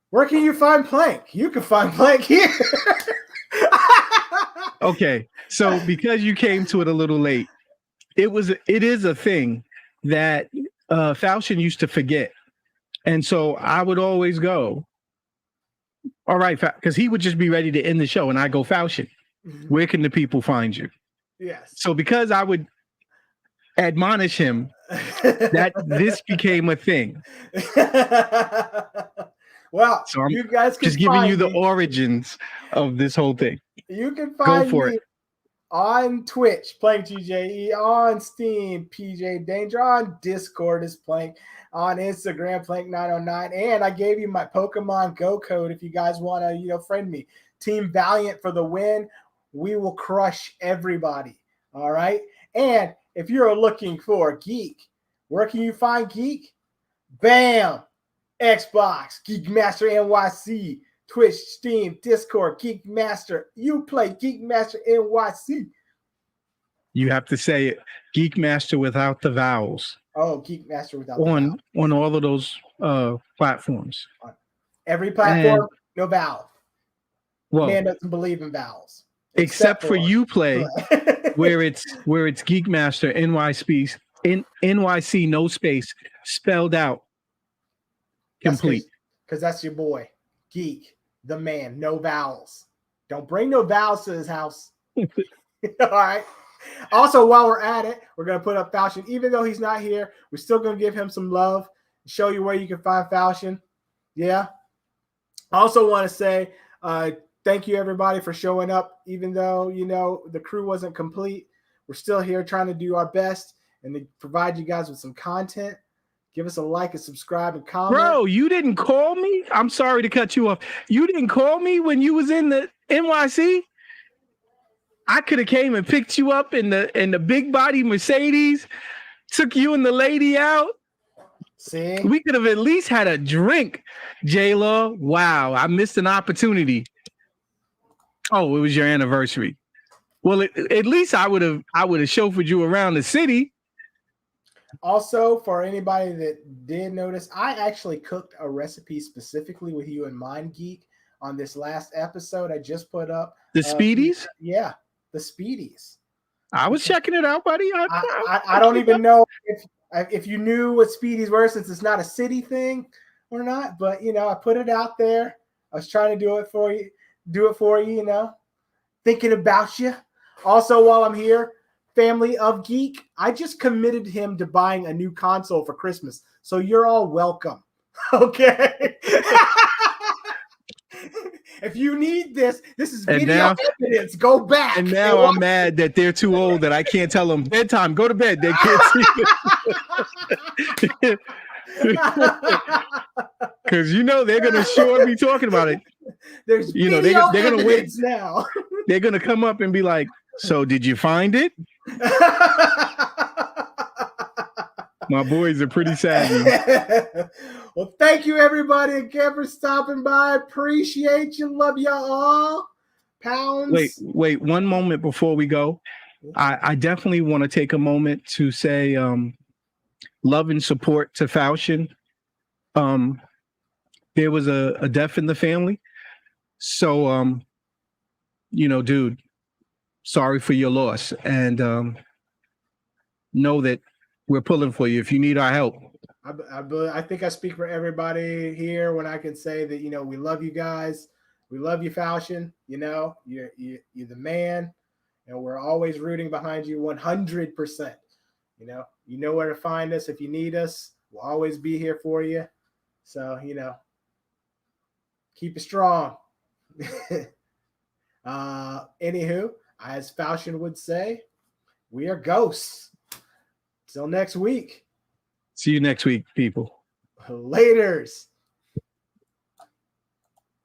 Where can you find Plank? You can find Plank here. Okay. So because you came to it a little late, it is a thing that Falchion used to forget. And so I would always go, all right, because he would just be ready to end the show. And I go, Falchion, where can the people find you? Yes. So because I would admonish him, that this became a thing. Well, So I'm you guys can just giving find you the me. origins of this whole thing. You can Go find for me it. on Twitch, playing TJE, on Steam, PJ Danger, on Discord is playing, on Instagram, Plank909, and I gave you my Pokemon Go code if you guys want to, friend me. Team Valiant for the win. We will crush everybody. All right. And if you're looking for Geek, where can you find Geek? Bam! Xbox, Geekmaster NYC, Twitch, Steam, Discord, Geekmaster. You play Geekmaster NYC. You have to say it, Geek Master without the vowels Oh, Geekmaster without the on vowel. on all of those platforms. Every platform, And, no vowel. well, Man doesn't believe in vowels. except for Uplay, where it's Geek Master NYC, no space, spelled out, complete. Because that's your boy, Geek, the man, no vowels. Don't bring no vowels to his house. All right. Also, while we're at it, we're going to put up Falchion. Even though he's not here, we're still going to give him some love, show you where you can find Falchion. Yeah. I also want to say thank you, everybody, for showing up. Even though, the crew wasn't complete, we're still here trying to do our best and to provide you guys with some content. Give us a like and subscribe and comment. Bro, you didn't call me? I'm sorry to cut you off. You didn't call me when you was in the NYC? I could have came and picked you up in the big body Mercedes, took you and the lady out. See? We could have at least had a drink, J-Law. Wow, I missed an opportunity. Oh, it was your anniversary. Well, at least I would have chauffeured you around the city. Also, for anybody that did notice, I actually cooked a recipe specifically with you in mind, Geek, on this last episode I just put up. The Speedies? Yeah, the Speedies. I was checking it out, buddy. I don't even know if you knew what Speedies were, since it's not a city thing or not, but I put it out there. I was trying to do it for you, thinking about you. Also, while I'm here, family of Geek, I just committed him to buying a new console for Christmas. So you're all welcome. Okay. If you need this is video evidence. Go back. And now I'm mad that they're too old that I can't tell them bedtime. Go to bed. They can't see it. Because they're gonna sure be talking about it. There's they're gonna wait now. They're gonna come up and be like, "So did you find it?" My boys are pretty savvy. Well, thank you everybody again for stopping by. Appreciate you. Love y'all all. Pounds. Wait, one moment before we go. I definitely want to take a moment to say love and support to Falchion. There was a death in the family. So dude, sorry for your loss. And know that we're pulling for you if you need our help. I think I speak for everybody here when I can say that, we love you guys. We love you, Falchion. You're the man, and we're always rooting behind you 100%. You know where to find us if you need us. We'll always be here for you. So, keep it strong. Anywho, as Falchion would say, we are ghosts. Till next week. See you next week, people. Laters.